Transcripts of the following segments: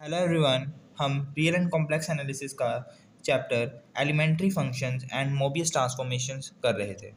Hello everyone. हम real and complex analysis का chapter elementary functions and Mobius transformations कर रहे थे।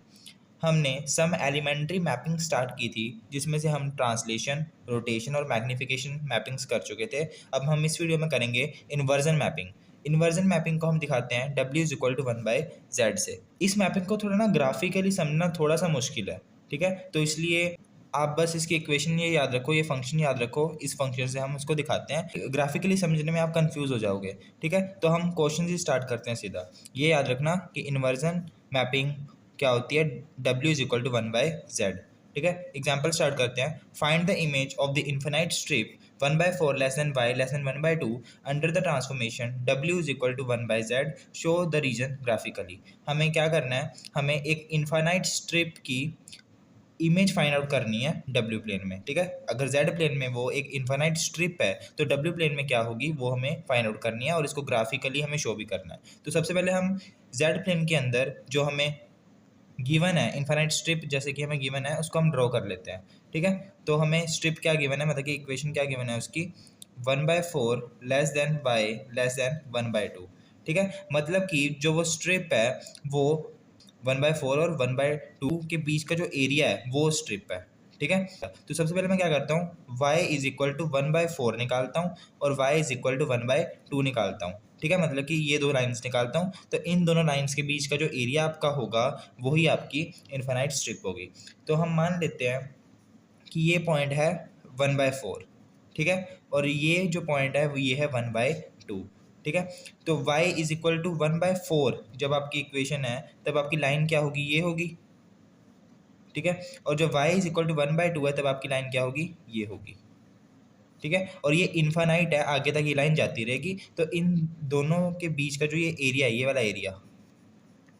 हमने सम एलिमेंट्री मैपिंग स्टार्ट की थी जिसमें से हम ट्रांसलेशन, रोटेशन और मैग्निफिकेशन मैपिंग्स कर चुके थे। अब हम इस वीडियो में करेंगे इन्वर्जन मैपिंग। इन्वर्जन मैपिंग को हम दिखाते हैं W is equal to 1/z से। इस मैपिंग को थोड़ा ना ग्राफिकली समझना थोड़ा सा मुश्किल है, ठीक है। तो इसलिए आप बस इसकी इक्वेशन ये याद रखो, ये फंक्शन याद रखो। इस फंक्शन से हम उसको दिखाते हैं। ग्राफिकली समझने में आप कंफ्यूज हो जाओगे, ठीक है। तो हम क्वेश्चन ही स्टार्ट करते हैं सीधा। ये याद रखना कि इन्वर्जन मैपिंग क्या होती है, W is equal to 1/z, ठीक है। एग्जाम्पल स्टार्ट करते हैं। Find the image of the infinite strip 1/4 less than y less than 1/2 under the transformation W is equal to 1/z, show the region graphically. हमें क्या करना है, हमें एक इन्फिनाइट स्ट्रिप की इमेज फाइंड आउट करनी है W प्लेन में, ठीक है। अगर Z प्लेन में वो एक इन्फिनाइट स्ट्रिप है तो W प्लेन में क्या होगी वो हमें फाइंड आउट करनी है और इसको ग्राफिकली हमें शो भी करना है। तो सबसे पहले हम Z प्लेन के अंदर जो हमें गिवन है इन्फिनाइट स्ट्रिप, जैसे कि हमें गिवन है उसको हम ड्रॉ कर लेते हैं, ठीक है। तो हमें स्ट्रिप क्या गिवन है, मतलब कि इक्वेशन क्या गिवन है उसकी, 1/4 less than y less than 1/2, ठीक है। मतलब कि जो वो स्ट्रिप है वो 1/4 और 1/2 के बीच का जो एरिया है वो स्ट्रिप है, ठीक है। तो सबसे पहले मैं क्या करता हूँ, y इज इक्वल टू 1/4 निकालता हूँ और y इज इक्वल टू 1/2 निकालता हूँ, ठीक है। मतलब कि ये दो लाइंस निकालता हूँ, तो इन दोनों लाइंस के बीच का जो एरिया आपका होगा वही आपकी इन्फिनाइट स्ट्रिप होगी। तो हम मान लेते हैं कि ये पॉइंट है 1/4, ठीक है, और ये जो पॉइंट है वो ये है 1/2, ठीक है। तो y इज इक्वल टू 1/4 जब आपकी इक्वेशन है तब आपकी लाइन क्या होगी, ये होगी, ठीक है। और जब y इज इक्वल टू 1/2 है तब आपकी लाइन क्या होगी, ये होगी, ठीक है। और ये इन्फानाइट है, आगे तक ये लाइन जाती रहेगी। तो इन दोनों के बीच का जो ये एरिया है, ये वाला एरिया,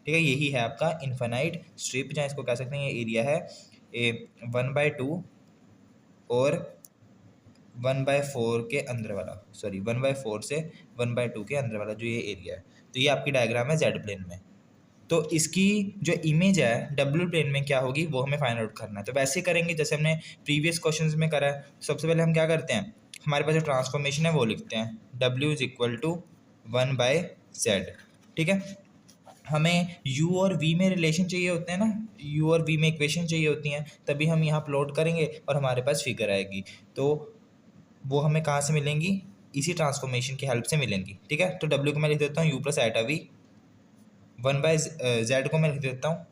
ठीक है, यही है आपका इन्फानाइट स्ट्रिप, जहाँ इसको कह सकते हैं ये एरिया है 1/2 और 1/4 के अंदर वाला, सॉरी 1/4 से 1/2 के अंदर वाला जो ये एरिया है। तो ये आपकी डायग्राम है जेड प्लेन में। तो इसकी जो इमेज है डब्ल्यू प्लेन में क्या होगी वो हमें फाइंड आउट करना है। तो वैसे करेंगे जैसे हमने प्रीवियस क्वेश्चंस में करा है। सबसे पहले हम क्या करते हैं, हमारे पास जो ट्रांसफॉर्मेशन है वो लिखते हैं, W is equal to 1/z, ठीक है। हमें u और v में रिलेशन चाहिए होते हैं ना, u और v में इक्वेशन चाहिए होती हैं, तभी हम यहाँ प्लॉट करेंगे और हमारे पास फिगर आएगी। तो वो हमें कहाँ से मिलेंगी, इसी ट्रांसफॉर्मेशन की हेल्प से मिलेंगी, ठीक है। तो W को मैं लिख देता हूँ u plus iota v, 1/z को मैं लिख देता हूँ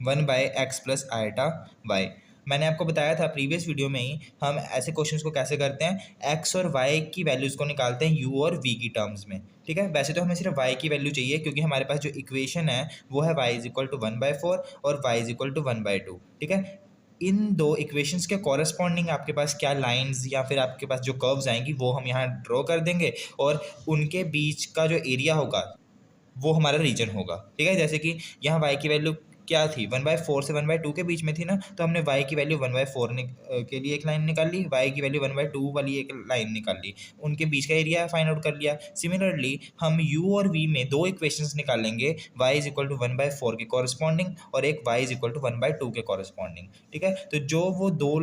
1/x प्लस आइटा y। मैंने आपको बताया था प्रीवियस वीडियो में ही हम ऐसे क्वेश्चंस को कैसे करते हैं, x और y की वैल्यूज़ को निकालते हैं u और v की टर्म्स में, ठीक है। वैसे तो हमें सिर्फ y की वैल्यू चाहिए क्योंकि हमारे पास जो इक्वेशन है वो है y इज इक्वल टू 1/4 और y इज इक्वल टू 1/2, ठीक है। इन दो इक्वेशंस के कॉरेस्पॉन्डिंग आपके पास क्या लाइंस या फिर आपके पास जो कर्व्स आएंगी वो हम यहाँ ड्रॉ कर देंगे और उनके बीच का जो एरिया होगा वो हमारा रीजन होगा, ठीक है। जैसे कि यहाँ y की वैल्यू क्या थी, 1/4 से 1/2 के बीच में थी ना, तो हमने y की वैल्यू 1/4 के लिए एक लाइन निकाल ली, y की वैल्यू 1/2 वाली एक लाइन निकाल ली, उनके बीच का एरिया फाइंड आउट कर लिया। सिमिलरली हम u और v में दो इक्वेशंस निकालेंगे, y इज इक्वल टू 1/4 के कॉरस्पॉन्डिंग और एक y इज इक्वल टू 1/2 के कॉरस्पॉन्डिंग, ठीक है। तो जो वो दो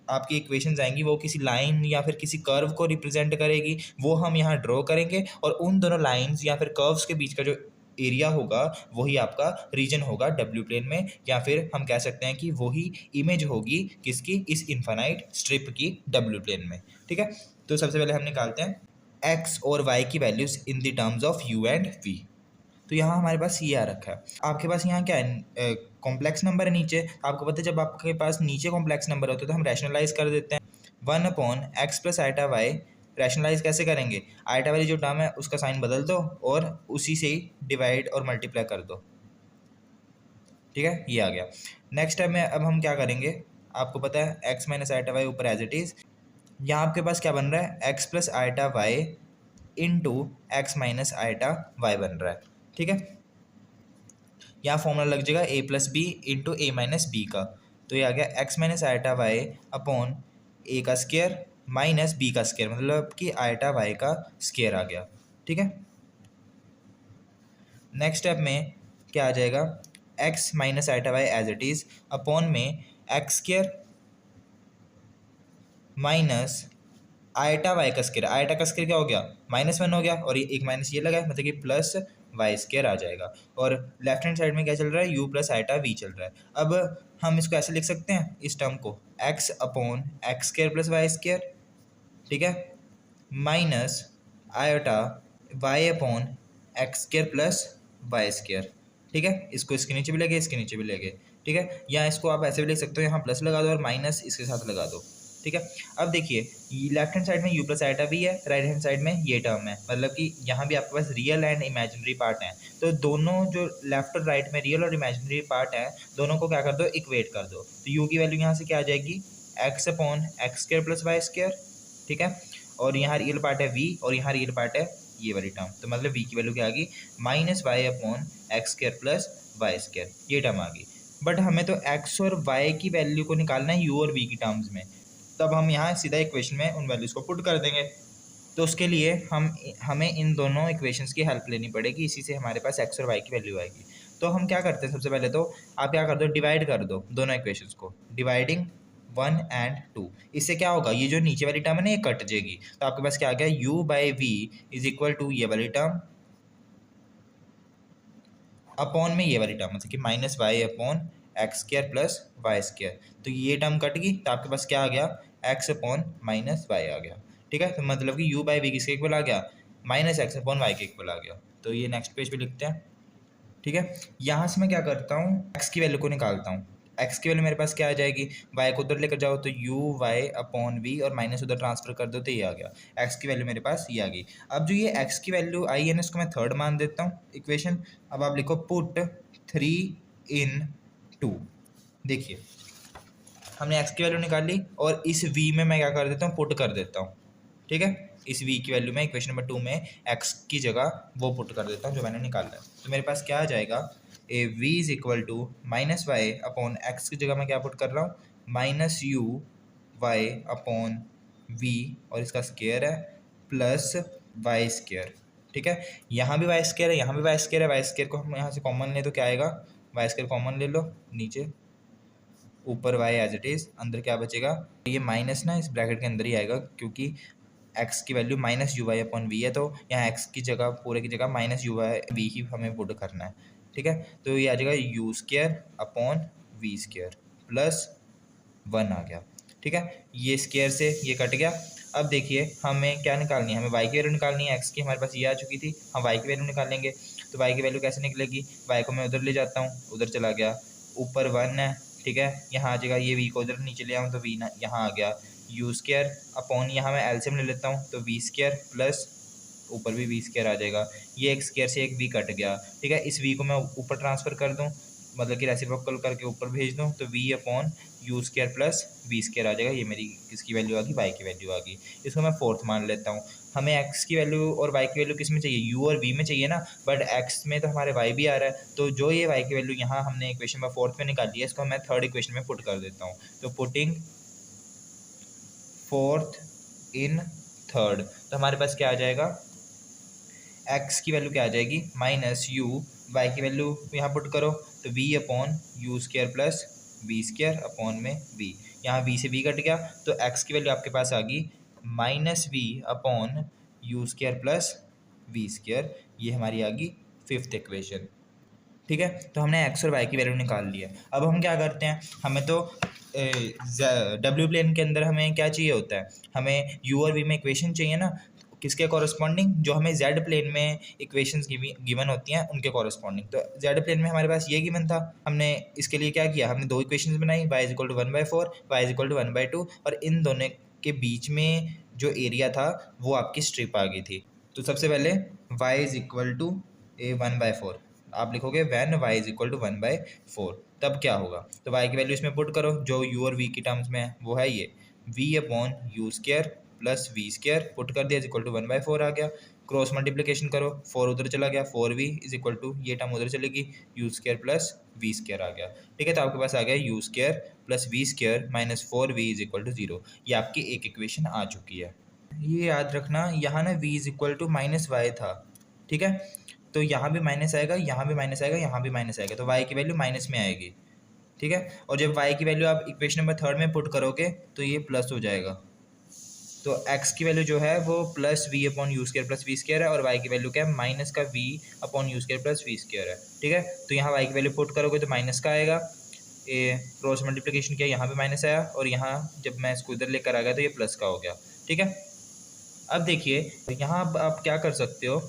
आपकी इक्वेशंस आएंगी वो किसी लाइन या फिर किसी कर्व को रिप्रेजेंट करेगी, वो हम यहाँ ड्रॉ करेंगे और उन दोनों लाइंस या फिर कर्व्स के बीच का जो एरिया होगा वही आपका रीजन होगा डब्ल्यू प्लेन में, या फिर हम कह सकते हैं कि वही इमेज होगी किसकी, इस इन्फानाइट स्ट्रिप की डब्ल्यू प्लेन में, ठीक है। तो सबसे पहले हम निकालते हैं x और y की values in the terms of u and v। तो यहाँ हमारे पास ये आ रखा है, आपके पास यहाँ क्या है, कॉम्प्लेक्स नंबर है नीचे। आपको पता है जब आपके पास नीचे कॉम्प्लेक्स नंबर होते हैं तो हम रैशनलाइज कर देते हैं, 1/x plus iota Y. Rationalise कैसे करेंगे, आइटा वाली जो टर्म है उसका साइन बदल दो और उसी से ही डिवाइड और मल्टीप्लाई कर दो, ठीक है, ये आ गया। नेक्स्ट टाइम में अब हम क्या करेंगे, आपको पता है x माइनस आइटा वाई ऊपर एज इट इज़, यहाँ आपके पास क्या बन रहा है, x plus iota y into x minus iota y बन रहा है, ठीक है। यहाँ फॉर्मूला लग जाएगा a plus B into A minus B का। तो ये आ गया x minus iota Y upon A का स्केयर माइनस बी का स्केयर, मतलब कि आइटा वाई का स्केयर आ गया, ठीक है। नेक्स्ट स्टेप में क्या आ जाएगा, x minus iota Y as it is upon में X square minus iota Y का स्क्वायर, आयटा का स्क्वायर क्या हो गया -1 हो गया, और ये एक माइनस ये लगा है, मतलब कि प्लस वाई स्क्वायर आ जाएगा। और लेफ्ट हैंड साइड में क्या चल रहा है, यू प्लस आयटा वी चल रहा है। अब हम इसको ऐसे लिख सकते हैं इस टर्म को, x upon x square plus y square, ठीक है, minus iota y upon x square plus y square, ठीक है। इसको इसके नीचे भी लगे, इसके नीचे भी लगे, ठीक है। या इसको आप ऐसे भी लिख सकते हो, यहाँ प्लस लगा दो और माइनस इसके साथ लगा दो, ठीक है। अब देखिए लेफ्ट हैंड साइड में यू प्लस आइटा भी है, राइट हैंड साइड में ये टर्म है, मतलब कि यहाँ भी आपके पास रियल एंड इमेजिनरी पार्ट है। तो दोनों जो लेफ्ट और राइट में रियल और इमेजिनरी पार्ट है, दोनों को क्या कर दो, इक्वेट कर दो। तो यू की वैल्यू यहाँ से क्या आ जाएगी, x upon x square plus y square, ठीक है। और यहाँ रियल पार्ट है वी, और यहाँ रियल पार्ट है ये वाली टर्म, तो मतलब वी की वैल्यू क्या आ गई, minus y upon x square plus y square, ये टर्म आ गई। बट हमें तो एक्स और वाई की वैल्यू को निकालना है यू और वी की टर्म्स में, तब हम यहाँ सीधा इक्वेशन में उन वैल्यूज़ को पुट कर देंगे। तो उसके लिए हमें इन दोनों इक्वेशंस की हेल्प लेनी पड़ेगी, इसी से हमारे पास एक्स और वाई की वैल्यू आएगी। तो हम क्या करते हैं, सबसे पहले तो आप क्या कर दो, डिवाइड कर दो दोनों इक्वेशंस को, डिवाइडिंग 1 एंड 2। इससे क्या होगा, ये जो नीचे वाली टर्म है ना ये कट जाएगी, तो आपके पास क्या आ गया, u by v is equal to ये वाली टर्म अपॉन में ये वाली टर्म, मतलब कि minus y upon x square plus y square. तो ये टर्म कट गई, तो आपके पास क्या आ गया, एक्स अपॉन माइनस वाई आ गया, ठीक है। तो मतलब कि u बाई वी किसके इक्वल आ गया, माइनस एक्स अपॉन वाई के इक्वल आ गया। तो ये नेक्स्ट पेज पे लिखते हैं, ठीक है। यहाँ से मैं क्या करता हूँ, एक्स की वैल्यू को निकालता हूँ। एक्स की वैल्यू मेरे पास क्या आ जाएगी, वाई को उधर लेकर जाओ तो यू वाई अपॉन वी, और माइनस उधर ट्रांसफर कर दो तो ये आ गया, एक्स की वैल्यू मेरे पास ये आ गई। अब जो ये एक्स की वैल्यू आई है ना, इसको मैं थर्ड मान देता हूँ इक्वेशन। अब आप लिखो पुट 3 इन 2। देखिए हमने एक्स की वैल्यू निकाल ली, और इस वी में मैं क्या कर देता हूँ, पुट कर देता हूँ, ठीक है। इस v की वैल्यू में इक्वेशन नंबर 2 में x की जगह वो पुट कर देता हूँ जो मैंने निकाला है। तो मेरे पास क्या आ जाएगा, a v is equal to minus y upon x की जगह मैं क्या पुट कर रहा हूँ, minus u y upon v, और इसका स्क्वायर है, प्लस वाई स्क्वायर, ठीक है। यहाँ भी वाई स्क्वायर है, यहाँ भी वाई स्क्वायर है, वाई स्क्वायर को हम यहाँ से कॉमन ले तो क्या आएगा, वाई स्क्वायर कॉमन ले लो, नीचे ऊपर y एज इट इज़, अंदर क्या बचेगा, ये माइनस ना इस ब्रैकेट के अंदर ही आएगा, क्योंकि x की value minus u y upon v है, तो यहाँ x की जगह पूरे की जगह माइनस यू वाई वी ही हमें पुट करना है, ठीक है। तो ये आ जाएगा u square upon v square plus 1 आ गया, ठीक है। ये स्क्वायर से ये कट गया। अब देखिए हमें क्या निकालनी है, हमें y की वैल्यू निकालनी है, x की हमारे पास ये आ चुकी थी, हम y की वैल्यू निकालेंगे। तो y की वैल्यू कैसे निकलेगी, y को मैं उधर ले जाता हूँ, उधर चला गया, ऊपर 1 है, ठीक है। यहाँ आ जाएगा, ये v को उधर नीचे ले आऊँ तो v ना यहाँ आ गया, यू स्क्वायर अपॉन यहाँ मैं एलसीएम ले लेता हूँ तो वी स्क्वायर प्लस ऊपर भी वी स्क्वायर आ जाएगा, ये एक स्क्वायर से एक वी कट गया, ठीक है। इस वी को मैं ऊपर ट्रांसफ़र कर दूँ, मतलब कि रेसिप्रोकल करके ऊपर भेज दूँ, तो v upon you square plus we square आ जाएगा। ये मेरी किसकी वैल्यू आ गई, वाई की वैल्यू आ गई। इसको मैं फोर्थ मान लेता हूँ। हमें x की वैल्यू और y की वैल्यू किस में चाहिए, u और v में चाहिए ना, बट x में तो हमारे y भी आ रहा है, तो जो ये y की वैल्यू यहाँ हमने इक्वेशन में फोर्थ में निकाली है, इसको मैं थर्ड इक्वेशन में पुट कर देता हूँ। तो पुटिंग फोर्थ इन थर्ड, तो हमारे पास क्या आ जाएगा, x की वैल्यू क्या आ जाएगी, माइनस यू, y की वैल्यू यहाँ पुट करो तो v upon you square plus we square upon में v, यहाँ v से v कट गया, तो x की वैल्यू आपके पास आ गई minus we upon you square plus we square, ये हमारी आ गई फिफ्थ इक्वेशन, ठीक है। तो हमने x और y की वैल्यू निकाल ली है। अब हम क्या करते हैं, हमें तो डब्ल्यू प्लेन के अंदर हमें क्या चाहिए होता है, हमें u और v में इक्वेशन चाहिए ना, किसके कॉरस्पॉन्डिंग, जो हमें z प्लेन में इक्वेशंस गिवन होती हैं उनके कॉरस्पॉन्डिंग। तो z प्लेन में हमारे पास ये गिवन था, हमने इसके लिए क्या किया, हमने दो इक्वेशंस बनाई, y is equal to 1/4, y is equal to 1/2, और इन दोनों के बीच में जो एरिया था वो आपकी स्ट्रिप आ गई थी। तो सबसे पहले y इज इक्वल टू 1/4 आप लिखोगे, when y is equal to 1/4, तब क्या होगा, तो y की वैल्यू इसमें पुट करो, जो u और v की टर्म्स में है वो है ये v upon you square plus we square, put कर दिया, इज इक्वल टू 1/4 आ गया। क्रॉस मल्टीप्लिकेशन करो, 4 उधर चला गया, 4v इज इक्वल टू ये टर्म उधर चलेगी, U square plus we square आ गया, ठीक है। तो आपके पास आ गया U square plus we square minus 4v is equal to 0, ये आपकी एक इक्वेशन आ चुकी है। ये याद रखना, यहाँ ना v is equal to minus y था, ठीक है। तो यहाँ भी माइनस आएगा, यहाँ भी माइनस आएगा, यहाँ भी माइनस आएगा, तो y की वैल्यू माइनस में आएगी, ठीक है। और जब y की वैल्यू आप इक्वेशन नंबर थर्ड में पुट करोगे तो ये प्लस हो जाएगा, तो x की वैल्यू जो है वो plus v upon you square plus we square है, और y की वैल्यू क्या है, माइनस का v upon you square plus we square है। ठीक है, तो यहाँ y की वैल्यू पुट करोगे तो माइनस का आएगा, ए क्रॉस मल्टीप्लिकेशन किया, यहाँ पे माइनस आया, और यहाँ जब मैं इसको इधर लेकर आ गया तो ये प्लस का हो गया। ठीक है, अब देखिए यहाँ आप क्या कर सकते हो,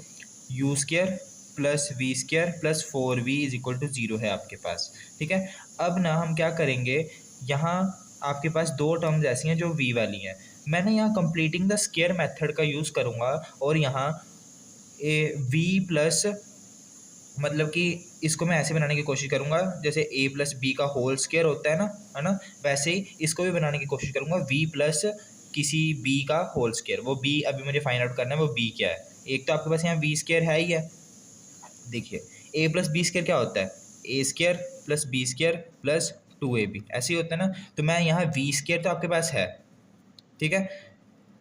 u square plus we square plus 4v is equal to 0 है आपके पास। ठीक है, अब ना हम क्या करेंगे, यहाँ आपके पास दो टर्म्स ऐसी हैं जो v वाली हैं, मैंने यहाँ कंप्लीटिंग द स्केयर मेथड का यूज़ करूँगा, और यहाँ ए v प्लस, मतलब कि इसको मैं ऐसे बनाने की कोशिश करूँगा जैसे a प्लस बी का होल स्केयर होता है ना, वैसे ही इसको भी बनाने की कोशिश करूँगा v प्लस किसी b का होल स्केयर। वो b अभी मुझे फाइंड आउट करना है, वो b क्या है। एक तो आपके पास यहाँ v स्केयर है ही है, देखिए a प्लस बी स्केयर क्या होता है, a square plus b square plus 2ab, ऐसे ही होता है ना। तो मैं यहाँ v स्केयर तो आपके पास है, ठीक है,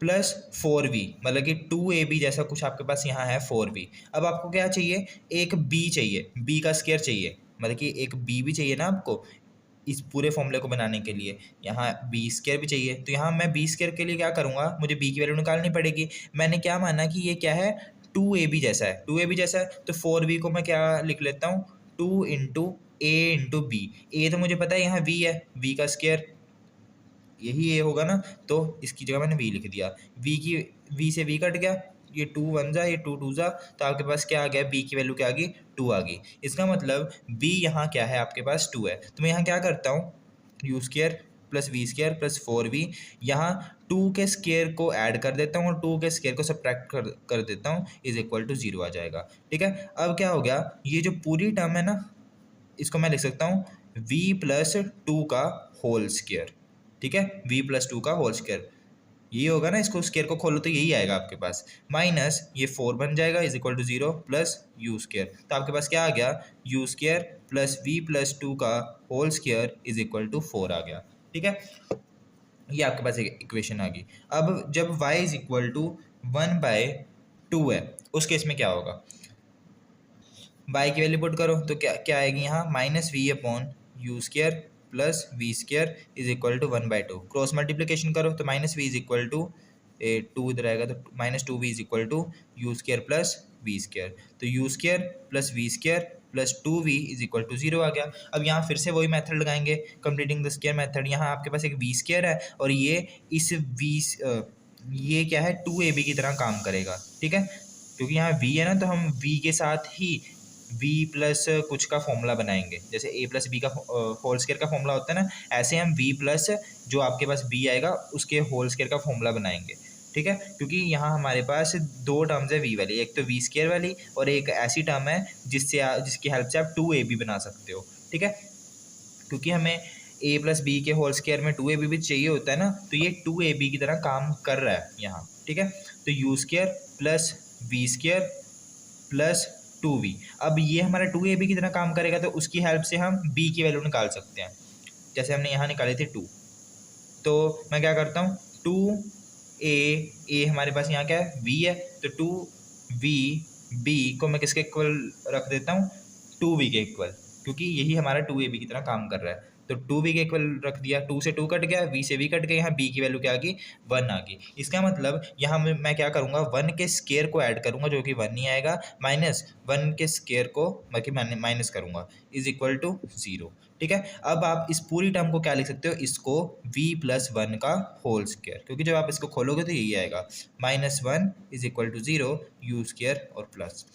प्लस 4v, मतलब कि 2ab जैसा कुछ आपके पास यहाँ है 4v। अब आपको क्या चाहिए, एक b चाहिए, b का स्केयर चाहिए, मतलब कि एक b भी चाहिए ना आपको इस पूरे फॉर्मूले को बनाने के लिए, यहाँ बी स्केयर भी चाहिए। तो यहाँ मैं बी स्केयर के लिए क्या करूँगा, मुझे बी की वैल्यू निकालनी पड़ेगी। मैंने क्या माना कि ये क्या है, 2ab जैसा है, 2ab जैसा है, तो 4b को मैं क्या लिख लेता हूँ, 2 इंटू ए इंटू बी। ए तो मुझे पता है यहाँ v है, v का स्केयर यही ए होगा ना, तो इसकी जगह मैंने v लिख दिया। v से v कट गया, ये 2 वन जा, ये 2 टू जा, तो आपके पास क्या आ गया, b की वैल्यू क्या आ गई, 2 आ गई। इसका मतलब b यहाँ क्या है, आपके पास 2 है। तो मैं यहाँ क्या करता हूँ, u square plus we square plus 4v, यहाँ 2 के स्केयर को ऐड कर देता हूँ और 2 के स्केयर को सब्ट्रैक्ट कर देता हूँ, इज इक्वल टू 0 आ जाएगा। ठीक है, अब क्या हो गया, ये जो पूरी टर्म है ना, इसको मैं लिख सकता हूँ v प्लस 2 का होल स्केयर। ठीक है, v प्लस 2 का होल स्केयर ये होगा ना, इसको स्केयर को खोलो तो यही आएगा आपके पास, माइनस ये 4 बन जाएगा is equal to 0 plus u square. तो आपके पास क्या आ गया, u square plus v plus 2 का whole square is equal to 4 आ गया। ठीक है, ये आपके पास एक इक्वेशन आ गई। अब जब y इज इक्वल टू 1/2 है, उस केस में क्या होगा, y की वैल्यू पुट करो तो क्या क्या आएगी यहाँ, minus we upon you square plus we square is equal to 1/2। Cross multiplication करो तो minus V is equal to 2 इधर आएगा, तो minus 2v is equal to U square plus we square. तो you square plus we square plus 2v is equal to 0 आ गया। अब यहाँ फिर से वही मेथड लगाएंगे, कंप्लीटिंग द स्केयर मेथड। यहाँ आपके पास एक वी स्केयर है और ये इस ये क्या है, 2ab की तरह काम करेगा। ठीक है, क्योंकि यहाँ v है ना, तो हम v के साथ ही v प्लस कुछ का फॉर्मूला बनाएंगे, जैसे a प्लस बी का होल स्केयर का फॉर्मूला होता है ना, ऐसे हम v प्लस जो आपके पास b आएगा उसके होल स्केयर का फॉर्मूला बनाएंगे। ठीक है, क्योंकि यहाँ हमारे पास दो टर्म्स है v वाली, एक तो v स्केयर वाली और एक ऐसी टर्म है जिसकी हेल्प से आप 2ab बना सकते हो। ठीक है, क्योंकि हमें a प्लस बी के होल स्केयर में 2ab भी चाहिए होता है ना, तो ये 2ab की तरह काम कर रहा है यहाँ। ठीक है, तो you square plus we square plus 2v, अब ये हमारा 2ab की तरह काम करेगा, तो उसकी हेल्प से हम b की वैल्यू निकाल सकते हैं, जैसे हमने यहाँ निकाली थी 2। तो मैं क्या करता हूँ, 2a हमारे पास यहाँ क्या है, v है, तो 2v b को मैं किसके इक्वल रख देता हूँ, 2v के इक्वल, क्योंकि यही हमारा 2ab की तरह काम कर रहा है। तो 2v के इक्वल रख दिया, 2 से 2 कट गया, v से v कट गया, यहाँ b की वैल्यू क्या आ गई, 1 आ गई। इसका मतलब यहाँ मैं क्या करूँगा, 1 के स्केयर को ऐड करूँगा जो कि 1 नहीं आएगा, माइनस 1 के स्केयर को मैं माइनस करूँगा इज इक्वल टू 0। ठीक है, अब आप इस पूरी टर्म को क्या लिख सकते हो, इसको v प्लस 1 का होल स्केयर, क्योंकि जब आप इसको खोलोगे तो यही आएगा, -1 is equal to 0 u square और प्लस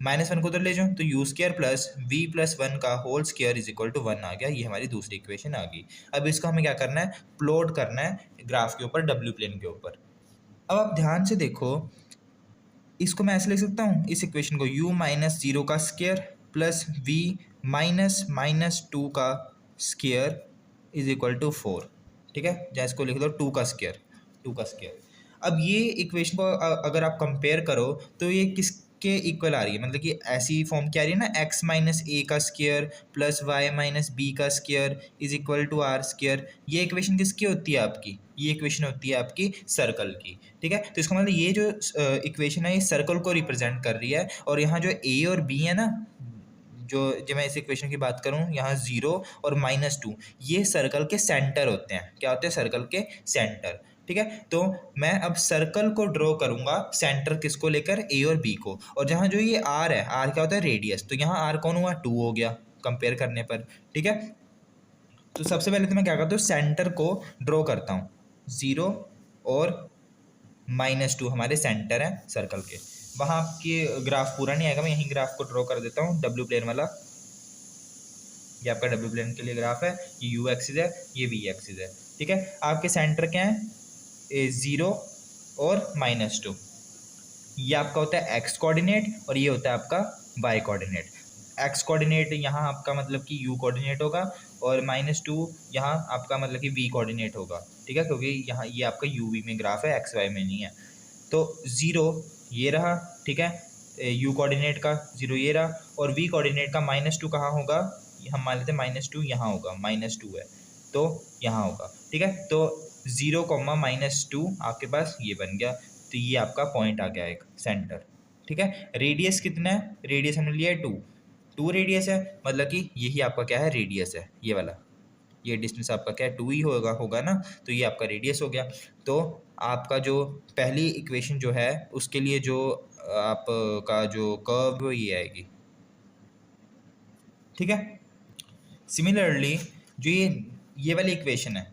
-1 को उधर ले जाओ, तो you square plus v plus 1 का whole square is equal to 1 आ गया। ये हमारी दूसरी इक्वेशन आ गई। अब इसको हमें क्या करना है, प्लॉट करना है ग्राफ के ऊपर, w प्लेन के ऊपर। अब आप ध्यान से देखो, इसको मैं ऐसे लिख सकता हूँ इस इक्वेशन को, u माइनस 0 का स्केयर प्लस v माइनस -2 का स्केयर इज इक्वल टू 4। ठीक है, जहाँ इसको लिख दो 2 का स्केयर, 2 का स्केयर। अब ये इक्वेशन को अगर आप कंपेयर करो तो ये किसके इक्वल आ रही है, मतलब कि ऐसी फॉर्म क्या आ रही है ना, x माइनस ए का square plus Y minus B का square is equal to R square. ये इक्वेशन किसकी होती है आपकी, ये इक्वेशन होती है आपकी सर्कल की। ठीक है, तो इसका मतलब ये जो इक्वेशन है ये सर्कल को रिप्रेजेंट कर रही है, और यहाँ जो a और b है ना, जो मैं इस इक्वेशन की बात करूँ, यहाँ 0 और -2 ये सर्कल के सेंटर होते हैं। क्या होते हैं, सर्कल के सेंटर। ठीक है। तो मैं अब सर्कल को ड्रॉ करूंगा, सेंटर किसको लेकर, ए और बी को, और जहां जो ये आर है, आर क्या होता है, रेडियस, तो यहाँ आर कौन हुआ, 2 हो गया कंपेयर करने पर। ठीक है, तो सबसे पहले तो मैं क्या करता हूँ, सेंटर को ड्रॉ करता हूँ, 0 और -2 हमारे सेंटर हैं सर्कल के। वहाँ आपकी ग्राफ पूरा नहीं आएगा, मैं यहीं ग्राफ को ड्रॉ कर देता हूँ, डब्ल्यू प्लेन वाला। ये आपका डब्ल्यू प्लेन के लिए ग्राफ है, ये यू एक्सिस है, ये वी एक्सिस है। ठीक है, आपके सेंटर क्या है, 0 और -2। ये आपका होता है एक्स कोऑर्डिनेट और ये होता है आपका वाई कोऑर्डिनेट। एक्स कोऑर्डिनेट यहाँ आपका मतलब कि यू कोऑर्डिनेट होगा, और -2 यहाँ आपका मतलब कि वी कोऑर्डिनेट होगा। ठीक है, क्योंकि यहाँ ये आपका यू वी में ग्राफ है, एक्स वाई में नहीं है। तो 0 ये रहा, ठीक है, यू कोऑर्डिनेट का 0 ये रहा, और वी कोऑर्डिनेट का -2 कहाँ होगा, हम मान लेते हैं -2 यहाँ होगा, -2 है तो यहाँ होगा। ठीक है, तो 0, -2 आपके पास ये बन गया, तो ये आपका पॉइंट आ गया एक सेंटर। ठीक है, रेडियस कितना है, रेडियस हमने लिया है 2 रेडियस है, मतलब कि यही आपका क्या है, रेडियस है, ये वाला, ये डिस्टेंस आपका क्या है, 2 ही होगा ना, तो ये आपका रेडियस हो गया। तो आपका जो पहली इक्वेशन जो है उसके लिए जो आपका जो कर्व वो ये आएगी। ठीक है, सिमिलरली जो ये वाली इक्वेशन है,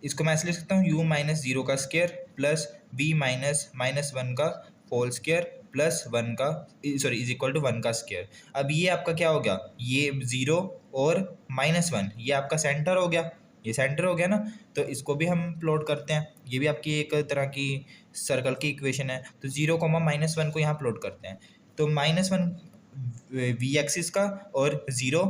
इसको मैं ऐसे लिख सकता हूँ, u माइनस 0 का स्क्वायर प्लस b माइनस -1 का होल स्क्वायर प्लस 1 का, सॉरी, इज इक्वल टू 1 का स्क्वायर। अब ये आपका क्या हो गया, ये 0 और -1 ये आपका सेंटर हो गया, ये सेंटर हो गया ना। तो इसको भी हम प्लॉट करते हैं, ये भी आपकी एक तरह की सर्कल की इक्वेशन है। तो 0, -1 को यहाँ प्लॉट करते हैं, तो -1 वी एक्सिस का और 0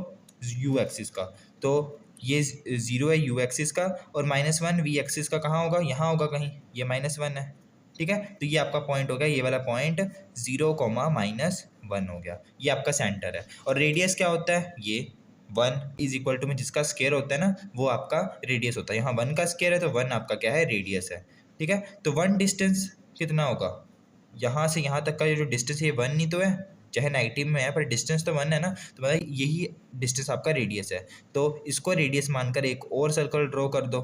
यू एक्सिस का। तो ये 0 है यू एक्सिस का, और -1 वी एक्सिस का कहाँ होगा, यहाँ होगा कहीं, ये -1 है। ठीक है, तो ये आपका पॉइंट हो गया, ये वाला पॉइंट 0, -1 हो गया, ये आपका सेंटर है। और रेडियस क्या होता है, ये 1 इज इक्वल टू में जिसका स्क्वायर होता है ना, वो आपका रेडियस होता है। यहाँ 1 का स्क्वायर है तो 1 आपका क्या है, रेडियस है। ठीक है, तो 1 डिस्टेंस कितना होगा, यहाँ से यहाँ तक का ये जो डिस्टेंस है, ये 1 ही तो है, चाहे नेगेटिव में है पर डिस्टेंस तो 1 है ना, तो मतलब यही डिस्टेंस आपका रेडियस है। तो इसको रेडियस मानकर एक और सर्कल ड्रॉ कर दो,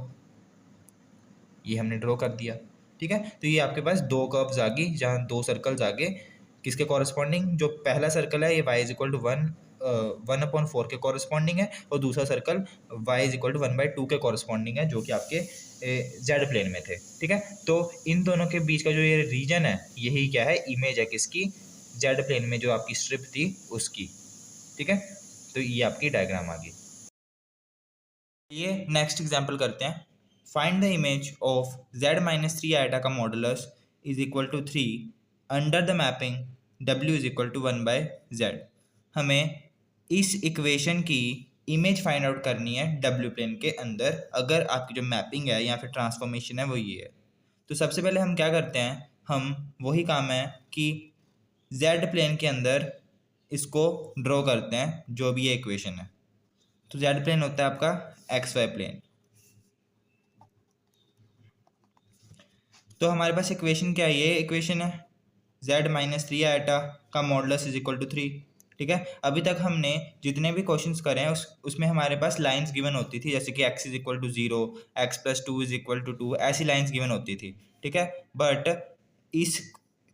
ये हमने ड्रॉ कर दिया। ठीक है, तो ये आपके पास 2 कर्व्स आ गई, जहाँ 2 सर्कल्स आ गए, किसके कॉरस्पॉन्डिंग, जो पहला सर्कल है ये y इज इक्वल टू 1/4 के कॉरस्पॉन्डिंग है, और दूसरा circle y is equal to 1/2 के कॉरस्पॉन्डिंग है, जो कि आपके जेड प्लेन में थे। ठीक है, तो इन दोनों के बीच का जो ये रीजन है, यही क्या है, इमेज है किसकी, जेड प्लेन में जो आपकी स्ट्रिप थी उसकी। ठीक है, तो ये आपकी डायग्राम आ गई। ये नेक्स्ट एग्जाम्पल करते हैं, find the image of z-3 iota का modulus is equal to 3 under the mapping w is equal to 1/z। हमें इस इक्वेशन की इमेज फाइंड आउट करनी है w प्लेन के अंदर, अगर आपकी जो मैपिंग है या फिर ट्रांसफॉर्मेशन है वो ये है। तो सबसे पहले हम क्या करते हैं, हम वही काम है कि z प्लेन के अंदर इसको ड्रॉ करते हैं, जो भी ये इक्वेशन है। तो जेड प्लेन होता है आपका XY प्लेन। तो हमारे पास इक्वेशन क्या है, ये इक्वेशन है, z-3 आइटा का मॉडुलस इज इक्वल टू 3। ठीक है, अभी तक हमने जितने भी क्वेश्चंस करे हैं उसमें हमारे पास लाइंस गिवन होती थी, जैसे कि x is equal to 0, x+2 is equal to 2, ऐसी लाइंस गिवन होती थी। ठीक है, बट इस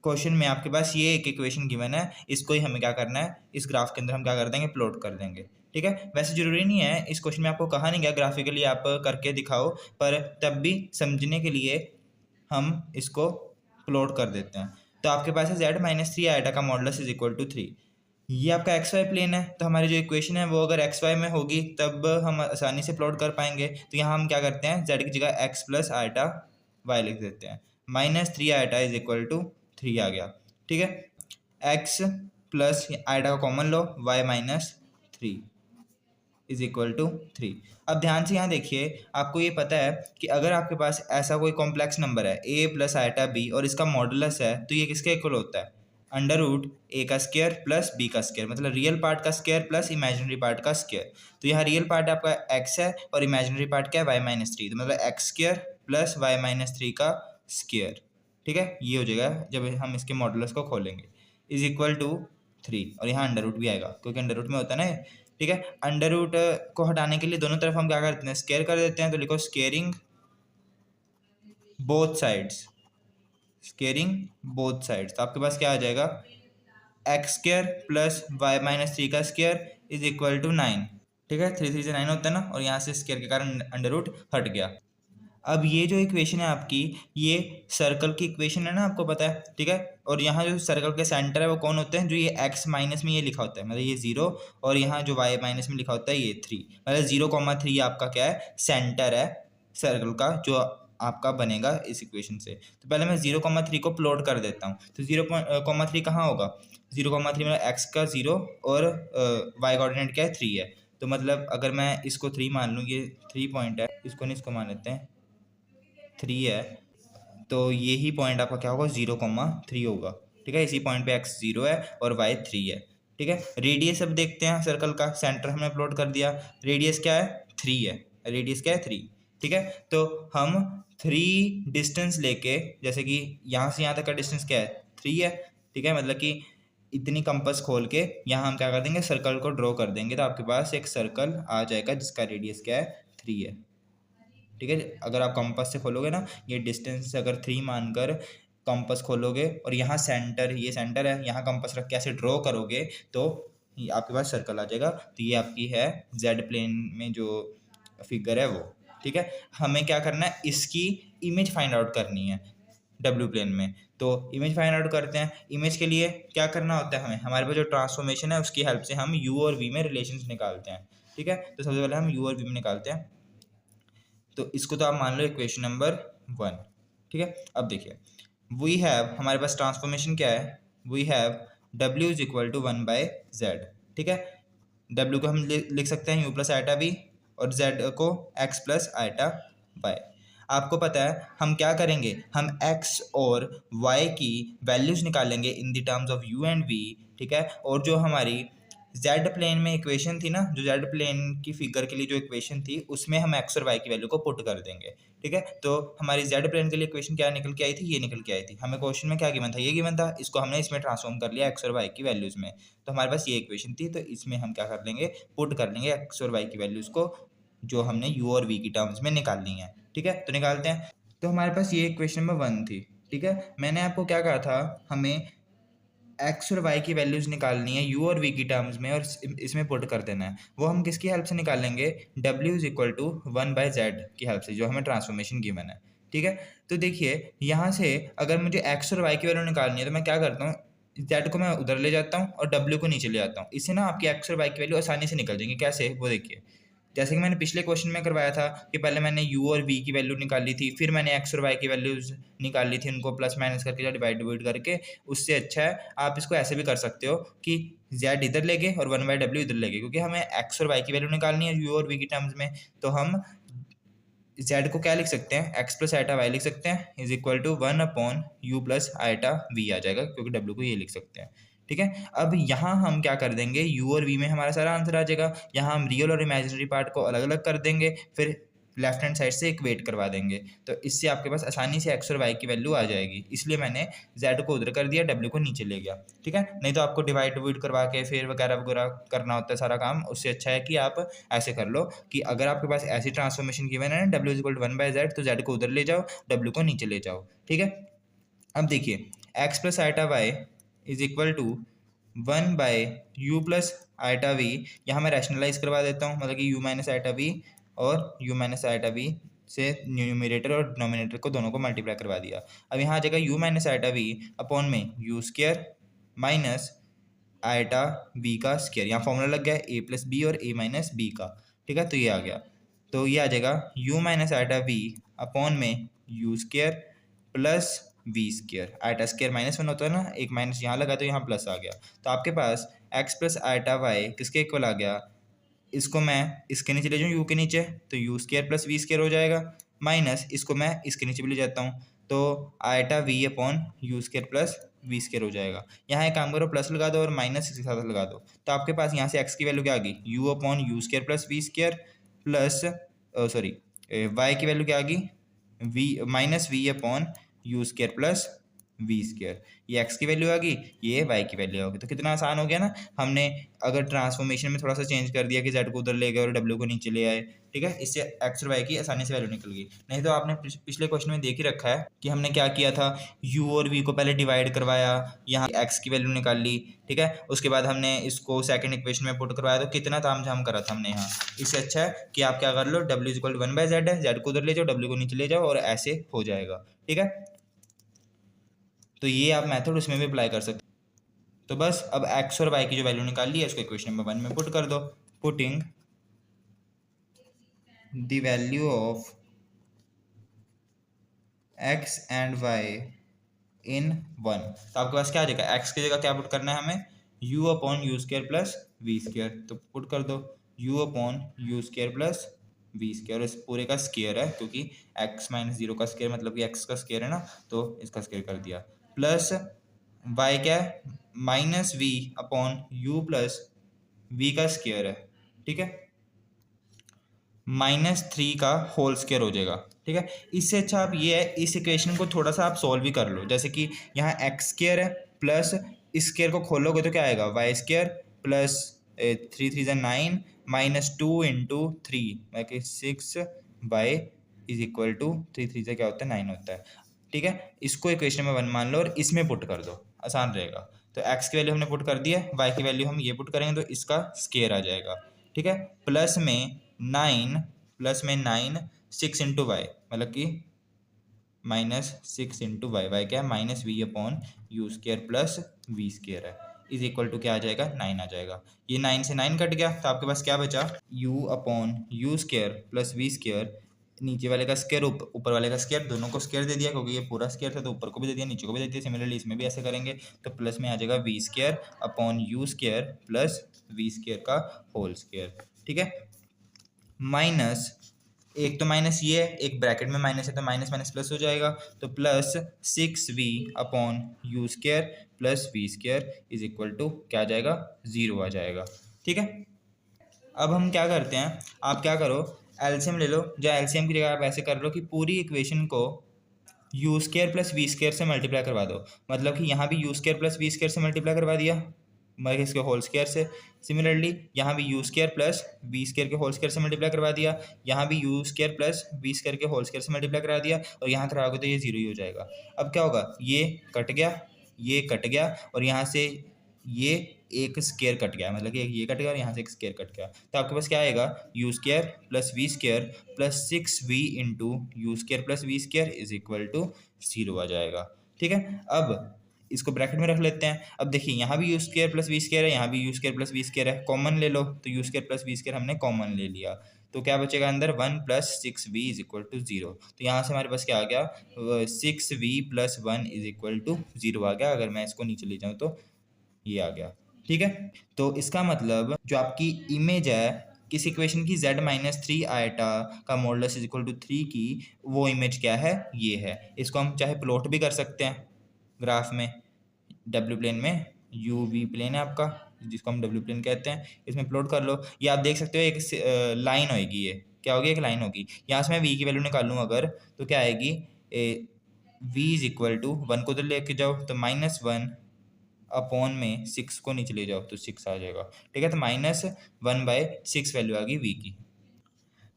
क्वेश्चन में आपके पास ये एक इक्वेशन गिवन है, इसको ही हमें क्या करना है, इस ग्राफ के अंदर हम क्या कर देंगे, प्लॉट कर देंगे। ठीक है, वैसे जरूरी नहीं है, इस क्वेश्चन में आपको कहा नहीं गया ग्राफिकली आप करके दिखाओ, पर तब भी समझने के लिए हम इसको प्लॉट कर देते हैं। तो आपके पास है z-3 आइटा का मॉडुलस इज इक्वल टू 3। ये आपका एक्स वाई प्लेन है, तो हमारी जो इक्वेशन है वो अगर एक्स वाई में होगी तब हम आसानी से प्लॉट कर पाएंगे। तो यहाँ हम क्या करते हैं, z की जगह x प्लस आइटा y लिख देते हैं, -3 आइटा इज इक्वल टू 3 आ गया। ठीक है, x प्लस आइटा का कॉमन लो, y -3 इज इक्वल टू 3। अब ध्यान से यहाँ देखिए, आपको ये पता है कि अगर आपके पास ऐसा कोई कॉम्प्लेक्स नंबर है a प्लस आइटा b और इसका मॉडुलस है, तो ये किसके इक्वल होता है, अंडर रूट ए का स्क्वायर प्लस बी का स्क्वायर, मतलब रियल पार्ट का स्क्वायर प्लस इमेजिनरी पार्ट का स्क्वायर। तो यहाँ रियल पार्ट आपका x है और इमेजिनरी पार्ट क्या है, y-3, तो मतलब x स्क्वायर प्लस y-3 का स्क्वायर। ठीक है, ये हो जाएगा जब हम इसके मॉडुलस को खोलेंगे, इज इक्वल टू 3, और यहाँ अंडर रूट भी आएगा क्योंकि अंडर रूट में होता है ना। ठीक है, अंडर रूट को हटाने के लिए दोनों तरफ हम क्या करते हैं, स्क्वायर कर देते हैं, तो लिखो squaring both sides, squaring both sides, तो आपके पास क्या आ जाएगा, x square plus Y minus three का स्क्र इज इक्वल टू 9। ठीक है, 3 3 से 9 होता है ना, और यहाँ से स्क्र के कारण अंडर रूट हट गया। अब ये जो इक्वेशन है आपकी, ये सर्कल की इक्वेशन है ना, आपको पता है, ठीक है। और यहाँ जो सर्कल के सेंटर है वो कौन होते हैं, जो ये एक्स माइनस में ये लिखा होता है, मतलब ये 0, और यहाँ जो वाई माइनस में लिखा होता है ये 3, मतलब 0,3 आपका क्या है, सेंटर है सर्कल का, जो आपका बनेगा इस इक्वेशन से। तो पहले मैं 0,3 को प्लॉट कर देता हूँ। तो 0,3 कहाँ होगा, 0,3 मतलब एक्स का 0 और वाई कोऑर्डिनेट क्या है 3 है। तो मतलब अगर मैं इसको 3 मान लूँ, ये 3 पॉइंट है, इसको नहीं इसको मान लेते हैं 3 है, तो यही पॉइंट आपका क्या होगा, 0,3 होगा। ठीक है, इसी पॉइंट पे एक्स 0 है और वाई 3 है। ठीक है, रेडियस अब देखते हैं सर्कल का, सेंटर हमने प्लॉट कर दिया, रेडियस क्या है 3 है, रेडियस क्या है 3। ठीक है, तो हम 3 डिस्टेंस लेके, जैसे कि यहाँ से यहाँ तक का डिस्टेंस क्या है 3 है। ठीक है, मतलब कि इतनी कंपास खोल के यहाँ हम क्या कर देंगे, सर्कल को ड्रॉ कर देंगे, तो आपके पास एक सर्कल आ जाएगा जिसका रेडियस क्या है 3 है। ठीक है, अगर आप कंपास से खोलोगे ना, ये डिस्टेंस अगर 3 मानकर कंपास खोलोगे और यहाँ सेंटर, ये सेंटर है, यहाँ कंपास रख के ऐसे ड्रॉ करोगे तो ये आपके पास सर्कल आ जाएगा। तो ये आपकी है जेड प्लेन में जो फिगर है वो। ठीक है, हमें क्या करना है, इसकी इमेज फाइंड आउट करनी है डब्ल्यू प्लेन में। तो इमेज फाइंड आउट करते हैं। इमेज के लिए क्या करना होता है हमें, हमारे पास जो ट्रांसफॉर्मेशन है उसकी हेल्प से हम यू और वी में रिलेशंस निकालते हैं। ठीक है, तो सबसे पहले हम यू और वी में निकालते हैं। तो इसको तो आप मान लो इक्वेशन नंबर 1। ठीक है, अब देखिए, वी हैव, हमारे पास ट्रांसफॉर्मेशन क्या है, वी हैव डब्ल्यू इज इक्वल टू 1/z। ठीक है, डब्ल्यू को हम लिख सकते हैं यू प्लस आइटा वी, और जेड को एक्स प्लस आइटा वाई। आपको पता है हम क्या करेंगे, हम एक्स और वाई की वैल्यूज निकालेंगे in the terms of u and v. ठीक है, और जो हमारी जेड प्लेन में इक्वेशन थी ना, जो जेड प्लेन की फिगर के लिए जो इक्वेशन थी, उसमें हम एक्स और वाई की वैल्यू को पुट कर देंगे। ठीक है, तो हमारी जेड प्लेन के लिए इक्वेशन क्या निकल के आई थी, ये निकल के आई थी। हमें क्वेश्चन में क्या गिवन था, ये गिवन था, इसको हमने इसमें ट्रांसफॉर्म कर लिया एक्स और वाई की वैल्यूज में। तो हमारे पास ये इक्वेशन थी, तो इसमें हम क्या कर लेंगे, पुट कर लेंगे एक्स और वाई की वैल्यूज को, जो हमने यू और वी की टर्म्स में निकालनी है। ठीक है, तो निकालते हैं। तो हमारे पास ये इक्वेशन नंबर 1 थी। ठीक है, मैंने आपको क्या कहा था, हमें एक्स और वाई की वैल्यूज निकालनी है यू और वी की टर्म्स में, और इसमें पुट कर देना है। वो हम किसकी हेल्प से निकालेंगे, W is equal to 1/z की हेल्प से, जो हमें ट्रांसफॉर्मेशन गिवन है। ठीक है, तो देखिए यहाँ से अगर मुझे एक्स और वाई की वैल्यू निकालनी है, तो मैं क्या करता हूँ, जेड को मैं उधर ले जाता हूँ और डब्ल्यू को नीचे ले आता हूँ। इससे ना आपकी एक्स और वाई की वैल्यू आसानी से निकल जाएंगे। कैसे, वो देखिए, जैसे कि मैंने पिछले क्वेश्चन में करवाया था कि पहले मैंने यू और वी की वैल्यू निकाली थी, फिर मैंने एक्स और वाई की वैल्यूज निकाली थी, उनको प्लस माइनस करके या डिवाइड करके। उससे अच्छा है आप इसको ऐसे भी कर सकते हो कि जेड इधर लेके और 1/w इधर लेके, क्योंकि हमें एक्स और वाई की वैल्यू निकालनी है यू और वी की टर्म्स में। तो हम जेड को क्या लिख सकते हैं, एक्स प्लस आइटा वाई लिख सकते हैं, is equal to 1/u plus iota V आ जाएगा, क्योंकि डब्ल्यू को ये लिख सकते हैं। ठीक है, अब यहाँ हम क्या कर देंगे, u और v में हमारा सारा आंसर आ जाएगा। यहाँ हम रियल और इमेजिनरी पार्ट को अलग अलग कर देंगे, फिर लेफ्ट हैंड साइड से इक्वेट करवा देंगे। तो इससे आपके पास आसानी से एक्स और वाई की वैल्यू आ जाएगी। इसलिए मैंने जेड को उधर कर दिया, डब्ल्यू को नीचे ले गया। ठीक है, नहीं तो आपको डिवाइड करवा के फिर वगैरह वगैरह करना होता है सारा काम। उससे अच्छा है कि आप ऐसे कर लो कि अगर आपके पास ऐसी ट्रांसफॉर्मेशन गिवन है ना, W is equal to 1/z, तो जेड को उधर ले जाओ, डब्ल्यू को नीचे ले जाओ। ठीक है, अब देखिए, x plus iota y is equal to 1/u plus iota v. यहाँ मैं रैशनलाइज करवा देता हूँ, मतलब कि u माइनस आइटा वी और u माइनस आइटा वी से न्यूमरेटर और डिनोमिनेटर को दोनों को मल्टीप्लाई करवा दिया। अब यहाँ आ जाएगा u minus iota we upon में U square minus iota we का स्क्र। यहाँ फॉर्मूला लग गया है a प्लस बी और a माइनस बी का। ठीक है, तो ये आ गया, तो ये आ जाएगा u minus iota we upon में U square plus we square. Iota square -1 होता है ना, एक माइनस यहाँ लगा तो यहाँ प्लस आ गया। तो आपके पास एक्स प्लस आइटा वाई किसके इक्वल आ गया, इसको मैं इसके नीचे ले जाऊँ यू के नीचे, तो you square plus we square हो जाएगा, माइनस इसको मैं इसके नीचे भी ले जाता हूँ, तो iota we upon you square plus we square हो जाएगा। यहाँ एक काम करो, प्लस लगा दो और माइनस इसके साथ लगा दो, तो आपके पास यहाँ से एक्स की वैल्यू क्या आ गई, u upon you square plus we square plus y की वैल्यू क्या आ गई, v minus we upon you square plus we square. ये एक्स की वैल्यू आ गई, ये वाई की वैल्यू होगी। तो कितना आसान हो गया ना। हमने अगर ट्रांसफॉर्मेशन में थोड़ा सा चेंज कर दिया कि जेड को उधर ले गए और डब्ल्यू को नीचे ले आए, ठीक है, इससे एक्स और वाई की आसानी से वैल्यू निकल गई। नहीं तो आपने पिछले क्वेश्चन में देख ही रखा है कि हमने क्या किया था, यू और वी को पहले डिवाइड करवाया, यहाँ एक्स की वैल्यू निकाल ली, ठीक है, उसके बाद हमने इसको सेकंड इक्वेशन में पुट करवाया। तो कितना तामझाम करा था हमने यहाँ। इससे अच्छा है कि आप क्या कर लो, W is equal to 1/z है, जेड को उधर ले जाओ, डब्ल्यू को नीचे ले जाओ और ऐसे हो जाएगा, ठीक है। तो ये आप मेथड उसमें भी अप्लाई कर सकते। तो बस अब एक्स और वाई की जो वैल्यू निकाल ली है उसको इक्वेशन नंबर 1 में पुट कर दो। Putting the value of X and Y in 1, तो आपके पास क्या आ जाएगा, एक्स की जगह क्या पुट करना है हमें, u upon you square plus we square. तो पुट कर दो u upon you square plus we square. इस पूरे का स्क्वायर है क्योंकि x माइनस 0 का स्क्वायर मतलब कि x का स्क्वायर है ना, तो इसका स्क्वायर कर दिया। प्लस y क्या है, minus we upon u plus v का स्क्वायर है, ठीक है, -3 का होल स्क्वायर हो जाएगा, ठीक है। इससे अच्छा आप ये है, इस इक्वेशन को थोड़ा सा आप सॉल्व भी कर लो। जैसे कि यहाँ एक्स स्क्वायर है प्लस इस स्क्वायर को खोलोगे तो क्या आएगा, वाई स्क्वायर प्लस 3 3 9 -2 इंटू 3 बाकी 6 बाई इज इक्वल टू 3 3 से क्या होता है 9 होता है, ठीक है। इसको इक्वेशन में 1 मान लो और इसमें पुट कर दो, आसान रहेगा। तो एक्स की वैल्यू हमने पुट कर दी है, वाई की वैल्यू हम ये पुट करेंगे तो इसका स्क्वायर आ जाएगा, ठीक है। प्लस में 9 6 इंटू वाई मतलब कि -6 इंटू वाई, वाई क्या है minus we upon you square plus we square है, इज इक्वल टू क्या आ जाएगा 9 आ जाएगा। ये 9 से 9 कट गया तो आपके पास क्या बचा, u upon you square plus we square, नीचे वाले का स्क्वायर ऊपर वाले का स्क्वायर, दोनों को स्क्वायर दे दिया क्योंकि ये पूरा स्क्वायर था तो ऊपर को भी दे दिया नीचे को भी दे दिया। सिमिलरली इसमें भी ऐसे करेंगे तो प्लस में आ जाएगा v square upon you square plus we square का होल स्क्वायर, ठीक है। माइनस एक तो माइनस ये है, एक ब्रैकेट में माइनस है तो माइनस माइनस प्लस हो जाएगा। तो plus 6v upon you square plus we square is equal to क्या आ जाएगा, 0 आ जाएगा, ठीक है। अब हम क्या करते हैं, आप क्या करो, एलसीएम ले लो, या एलसीएम की जगह आप ऐसे कर लो कि पूरी इक्वेशन को u square plus we square से मल्टीप्लाई करवा दो। मतलब कि यहाँ भी u square plus we square से मल्टीप्लाई करवा दिया, मतलब इसके होल स्क्वायर से। सिमिलरली यहाँ भी u square plus we square के होल स्क्वायर से मल्टीप्लाई करवा दिया, यहाँ भी u square plus we square के होल स्क्वायर से मल्टीप्लाई करा दिया, और यहाँ कराओगे तो ये 0 ही हो जाएगा। अब क्या होगा, ये कट गया, ये कट गया, और यहाँ से ये एक स्क्वायर कट गया, मतलब कि ये कट गया और यहाँ से एक स्क्वायर कट गया। तो आपके पास क्या आएगा, you square plus we square plus 6v into u square plus we square is equal to 0 आ जाएगा, ठीक है। अब इसको ब्रैकेट में रख लेते हैं। अब देखिए यहाँ भी u square plus we square है, यहाँ भी u square plus we square है, कॉमन ले लो। तो u square plus we square हमने कॉमन ले लिया, तो क्या बचेगा अंदर 1 plus 6v is equal to 0। तो यहाँ से हमारे पास क्या आ गया, 6v plus 1 is equal to 0 आ गया। अगर मैं इसको नीचे ले जाऊँ तो ये आ गया, ठीक है। तो इसका मतलब जो आपकी इमेज है किसी इक्वेशन की z-3 आयटा का मॉडुलस इज इक्वल टू 3 की, वो इमेज क्या है, ये है। इसको हम चाहे प्लॉट भी कर सकते हैं ग्राफ में, डब्ल्यू प्लेन में, यू वी प्लेन है आपका जिसको हम डब्ल्यू प्लेन कहते हैं, इसमें प्लॉट कर लो। ये आप देख सकते हो एक लाइन होगी, ये क्या होगी, एक लाइन होगी। यहाँ से मैं वी की वैल्यू निकालूँ अगर, तो क्या आएगी, वी इज इक्वल टू 1 को तो लेके जाओ तो -1 अपॉन में 6 को नीचे ले जाओ तो 6 आ जाएगा, ठीक है। तो -1/6 वैल्यू आ गई वी की।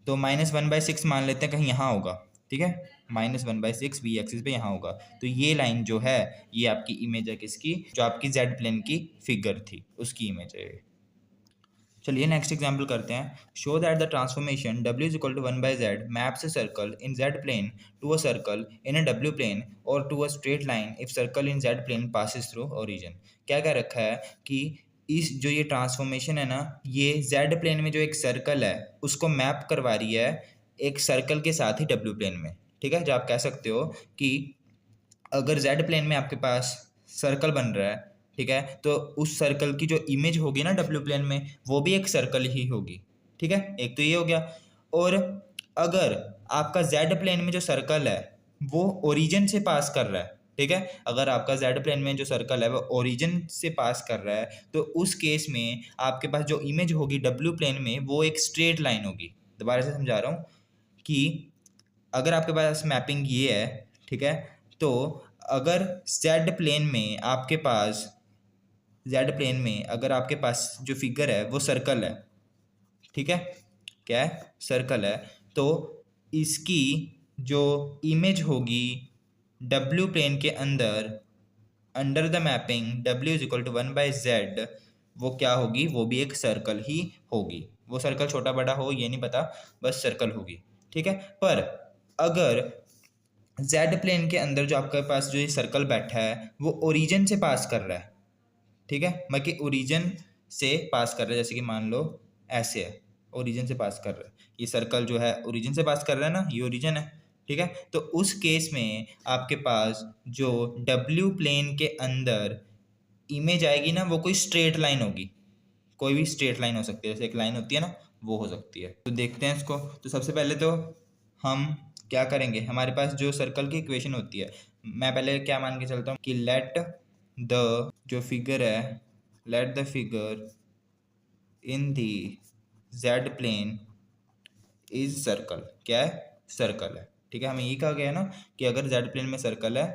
तो -1/6 मान लेते हैं कहीं यहाँ होगा, ठीक है, -1/6 वी एक्सिस पे यहाँ होगा। तो ये लाइन जो है ये आपकी इमेज है किसकी, जो आपकी जेड प्लेन की फिगर थी उसकी इमेज है। चलिए नेक्स्ट एग्जाम्पल करते हैं। Show that the transformation w is equal to 1/z maps a circle in z plane to a circle in a w plane और to a straight line if circle in z plane passes through origin. क्या क्या रखा है कि इस जो ये transformation है ना, ये z प्लेन में जो एक सर्कल है उसको मैप करवा रही है एक सर्कल के साथ ही w प्लेन में, ठीक है। जो आप कह सकते हो कि अगर जेड प्लेन में आपके पास सर्कल बन रहा है, ठीक है, तो उस सर्कल की जो इमेज होगी ना डब्ल्यू प्लेन में, वो भी एक सर्कल ही होगी, ठीक है। एक तो ये हो गया। और अगर आपका जेड प्लेन में जो सर्कल है वो ओरिजिन से पास कर रहा है, ठीक है, अगर आपका जेड प्लेन में जो सर्कल है वो ओरिजिन से पास कर रहा है, तो उस केस में आपके पास जो इमेज होगी डब्ल्यू प्लेन में वो एक स्ट्रेट लाइन होगी। दोबारा से समझा रहा हूँ कि अगर आपके पास मैपिंग ये है, ठीक है, तो अगर जेड प्लेन में आपके पास जेड प्लेन में अगर आपके पास जो फिगर है वो सर्कल है, ठीक है, क्या है, सर्कल है, तो इसकी जो इमेज होगी डब्ल्यू प्लेन के अंदर अंडर द मैपिंग डब्ल्यू इज इक्वल टू 1/z, वो क्या होगी, वो भी एक सर्कल ही होगी। वो सर्कल छोटा बड़ा हो ये नहीं पता, बस सर्कल होगी, ठीक है। पर अगर जेड प्लेन के अंदर जो आपके पास जो ये सर्कल बैठा है वो ओरिजिन से पास कर रहा है, ठीक है, मतलब कि ओरिजिन से पास कर रहा है, जैसे कि मान लो ऐसे है, ओरिजिन से पास कर रहा है, ये सर्कल जो है ओरिजिन से पास कर रहा है ना, ये ओरिजिन है, ठीक है। तो उस केस में आपके पास जो डब्ल्यू प्लेन के अंदर इमेज आएगी ना, वो कोई स्ट्रेट लाइन होगी, कोई भी स्ट्रेट लाइन हो सकती है, जैसे एक लाइन होती है ना, वो हो सकती है। तो देखते हैं इसको। तो सबसे पहले तो हम क्या करेंगे, हमारे पास जो सर्कल की इक्वेशन होती है, मैं पहले क्या मान के चलता हूँ कि लेट द जो फिगर है, let the figure in the z plane is circle, क्या है, सर्कल है, ठीक है। हमें ये कहा गया है ना कि अगर जेड प्लेन में सर्कल है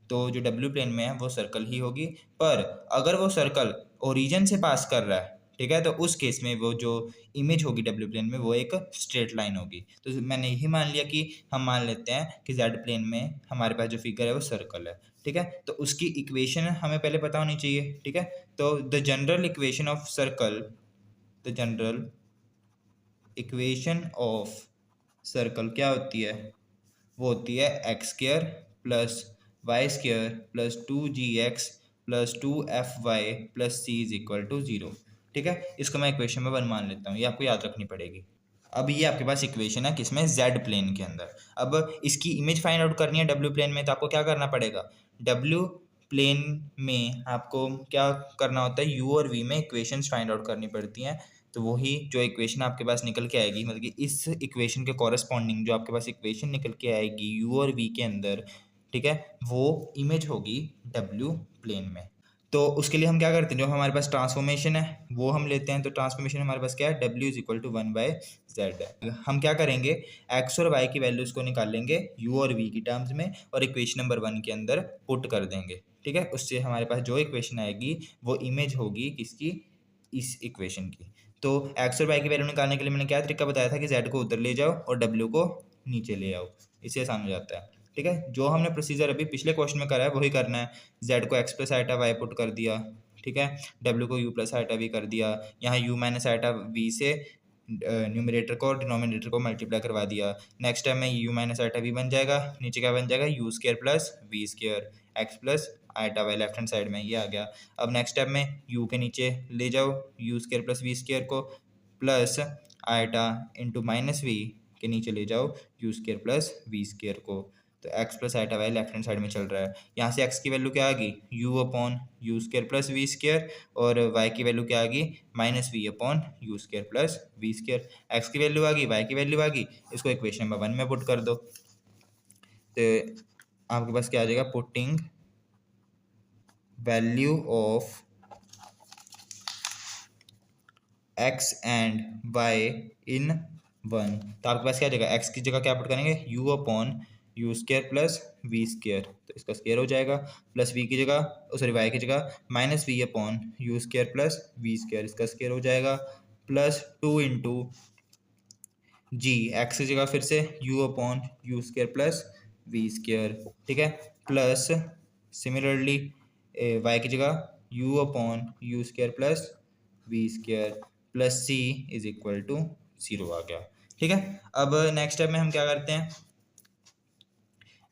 तो जो डब्ल्यू प्लेन में है वो सर्कल ही होगी। पर अगर वो सर्कल ओरिजिन से पास कर रहा है, ठीक है, तो उस केस में वो जो इमेज होगी डब्ल्यू प्लेन में वो एक स्ट्रेट लाइन होगी। तो मैंने यही मान लिया कि हम मान लेते हैं कि जेड प्लेन में हमारे पास जो फिगर है वो सर्कल है, ठीक है। तो उसकी इक्वेशन हमें पहले पता होनी चाहिए, ठीक है। तो the general equation of circle, the general equation of circle क्या होती है, वो होती है x square plus y square plus 2gx plus 2fy plus c is equal to 0, ठीक है। इसको मैं इक्वेशन में 1 मान लेता हूँ, ये आपको याद रखनी पड़ेगी। अब ये आपके पास इक्वेशन है किसमें, जेड प्लेन के अंदर। अब इसकी इमेज फाइंड आउट करनी है डब्ल्यू प्लेन में, तो आपको क्या करना पड़ेगा, डब्ल्यू प्लेन में आपको क्या करना होता है, यू और वी में इक्वेशंस फाइंड आउट करनी पड़ती हैं। तो वही जो इक्वेशन आपके पास निकल के आएगी, मतलब कि इस इक्वेशन के कॉरेस्पॉन्डिंग जो आपके पास इक्वेशन निकल के आएगी यू और वी के अंदर, ठीक है, वो इमेज होगी डब्ल्यू प्लेन में। तो उसके लिए हम क्या करते हैं, जो हमारे पास ट्रांसफॉर्मेशन है वो हम लेते हैं। तो ट्रांसफॉर्मेशन हमारे पास क्या है, W is equal to 1/z है। हम क्या करेंगे, एक्स और वाई की वैल्यूज को निकालेंगे यू और वी की टर्म्स में और इक्वेशन नंबर 1 के अंदर पुट कर देंगे, ठीक है। उससे हमारे पास जो इक्वेशन आएगी वो इमेज होगी किसकी, इस इक्वेशन की। तो एक्स और वाई की वैल्यू निकालने के लिए मैंने क्या तरीका बताया था कि जेड को उधर ले जाओ और डब्ल्यू को नीचे ले आओ, इससे आसान हो जाता है, ठीक है। जो हमने प्रोसीजर अभी पिछले क्वेश्चन में करा है वही करना है। जेड को x plus iota y put कर दिया, ठीक है, डब्ल्यू को यू प्लस आइटा वी कर दिया, यहाँ यू माइनस आइटा वी से न्यूमरेटर को और डिनोमिनेटर को मल्टीप्लाई करवा दिया। नेक्स्ट टाइम में यू माइनस आइटा वी बन जाएगा, नीचे क्या बन जाएगा, u square plus we square, x plus iota Y left hand side में ये आ गया। अब नेक्स्ट स्टेप में यू के नीचे ले जाओ you square plus we square को, plus iota into minus V के नीचे ले जाओ you square plus we square को। तो X plus iota Y left hand side में चल रहा है, यहाँ से एक्स की वैल्यू क्या आ गई, u upon you square plus we square, और वाई की वैल्यू क्या आ गई, minus we upon you square plus we square. X की वैल्यू आ गई, वाई की वैल्यू आ गई, इसको इक्वेशन नंबर 1 में पुट कर दो। तो आपके पास क्या आ जाएगा, putting value of X and Y in 1, तो आपके पास क्या आ जाएगा, एक्स की जगह क्या पुट करेंगे, u upon you square plus we square, तो इसका स्क्र हो जाएगा, प्लस वी की जगह सॉरी वाई की जगह minus we upon you square plus we square, इसका स्क्र हो जाएगा, प्लस 2 इंटू जी, एक्स की जगह फिर से u upon you square plus we square, ठीक है, प्लस सिमिलरली वाई की जगह u upon you square plus we square plus c is equal to 0 आ गया, ठीक है। अब नेक्स्ट स्टेप में हम क्या करते हैं,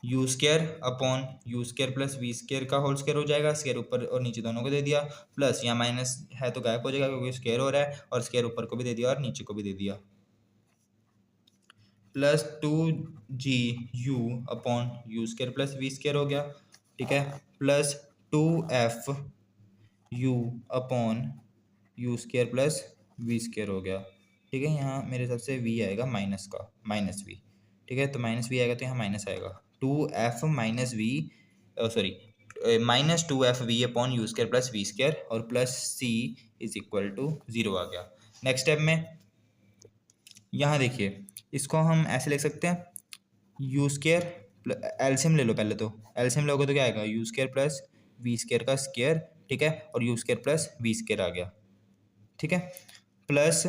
u square upon you square plus we square का होल स्क्र हो जाएगा, स्क्र ऊपर और नीचे दोनों को दे दिया, प्लस यहाँ माइनस है तो गायब हो जाएगा क्योंकि स्क्र हो रहा है, और स्क्र ऊपर को भी दे दिया और नीचे को भी दे दिया, plus 2gu upon you square plus we square हो गया, ठीक है, plus 2f u upon you square plus we square हो गया, ठीक है। यहाँ मेरे हिसाब से v आएगा माइनस का, माइनस v, ठीक है, तो माइनस v आएगा तो यहाँ माइनस आएगा 2f minus V, sorry minus 2f V upon you square plus we square, और plus c is equal to 0 आ गया। नेक्स्ट स्टेप में यहाँ देखिए, इसको हम ऐसे लिख सकते हैं, यू स्क्र एलसीएम ले लो पहले, तो एलसीएम लोगे तो क्या आएगा, you square plus we square का स्क्वायर, ठीक है, और U square plus we square आ गया, ठीक है, प्लस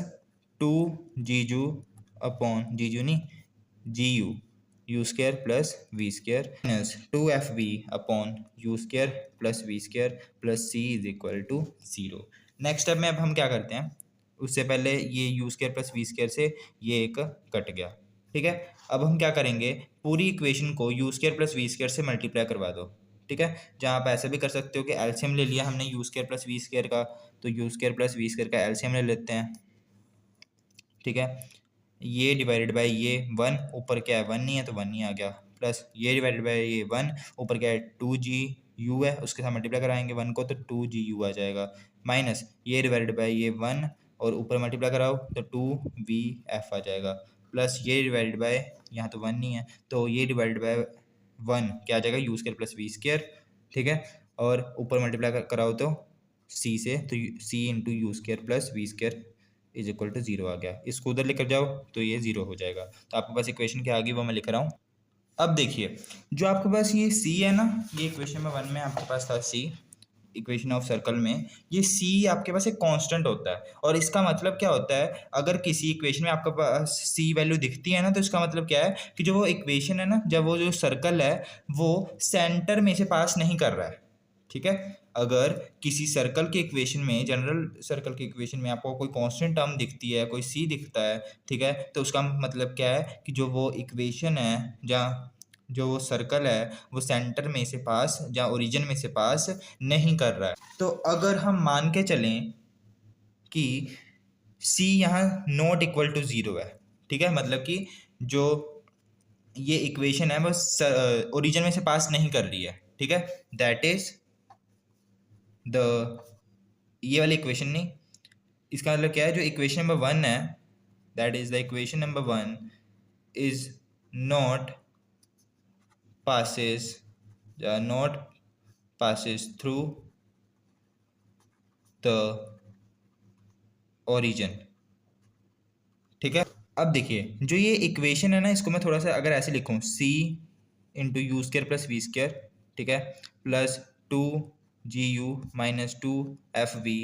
2 जीजू अपॉन जीजू नहीं G U, U square plus we square minus 2 FV upon you square plus we square plus C is equal to 0। Next step में अब हम क्या करते हैं, उससे पहले ये U square plus we square से ये एक कट गया, ठीक है। अब हम क्या करेंगे, पूरी इक्वेशन को u square plus we square से मल्टीप्लाई करवा दो, ठीक है। जहाँ आप ऐसा भी कर सकते हो कि एलसीएम ले लिया हमने u square plus we square का, तो u square plus we square का एलसीएम ले लेते हैं, ठीक है। ये डिवाइडेड बाय ये 1, ऊपर क्या है 1 नहीं है तो 1 नहीं आ गया, प्लस ये डिवाइडेड बाय ये 1, ऊपर क्या है 2GU है, उसके साथ मल्टीप्लाई कराएंगे 1 को तो 2GU आ जाएगा, माइनस ये डिवाइडेड बाय ये 1 और ऊपर मल्टीप्लाई कराओ तो 2VF आ जाएगा, प्लस ये डिवाइडेड बाय यहाँ तो 1 नहीं है तो ये डिवाइडेड बाय 1 क्या आ जाएगा u square plus we square, ठीक है, और ऊपर मल्टीप्लाई कराओ तो C से, तो C into u square plus we square is equal to 0 आ गया। इसको उधर लेकर जाओ तो ये 0 हो जाएगा। तो आपके पास इक्वेशन क्या आ गई वो मैं लिख रहा हूँ। अब देखिए जो आपके पास ये C है ना, ये इक्वेशन में 1 में आपके पास था C, इक्वेशन ऑफ सर्कल में ये C आपके पास एक कांस्टेंट होता है, और इसका मतलब क्या होता है, अगर किसी इक्वेशन में आपके पास C वैल्यू दिखती है ना तो इसका मतलब क्या है कि जो वो इक्वेशन है ना, जब वो जो सर्कल है वो सेंटर में से पास नहीं कर रहा है, ठीक है। अगर किसी सर्कल के इक्वेशन में, जनरल सर्कल के इक्वेशन में आपको कोई कांस्टेंट टर्म दिखती है, कोई C दिखता है, ठीक है, तो उसका मतलब क्या है कि जो वो इक्वेशन है, जहाँ जो वो सर्कल है वो सेंटर में से पास या ओरिजिन में से पास नहीं कर रहा है। तो अगर हम मान के चलें कि C यहाँ नॉट इक्वल टू 0 है, ठीक है, मतलब कि जो ये इक्वेशन है वो ओरिजिन में से पास नहीं कर रही है, ठीक है, दैट इज द, ये वाली इक्वेशन नहीं, इसका मतलब क्या है, जो इक्वेशन नंबर 1 है that is the equation number 1 is not passes not passes through the origin, ठीक है। अब देखिए जो ये इक्वेशन है ना, इसको मैं थोड़ा सा अगर ऐसे लिखूं, C into u square plus we square, ठीक है, plus 2GU minus 2FV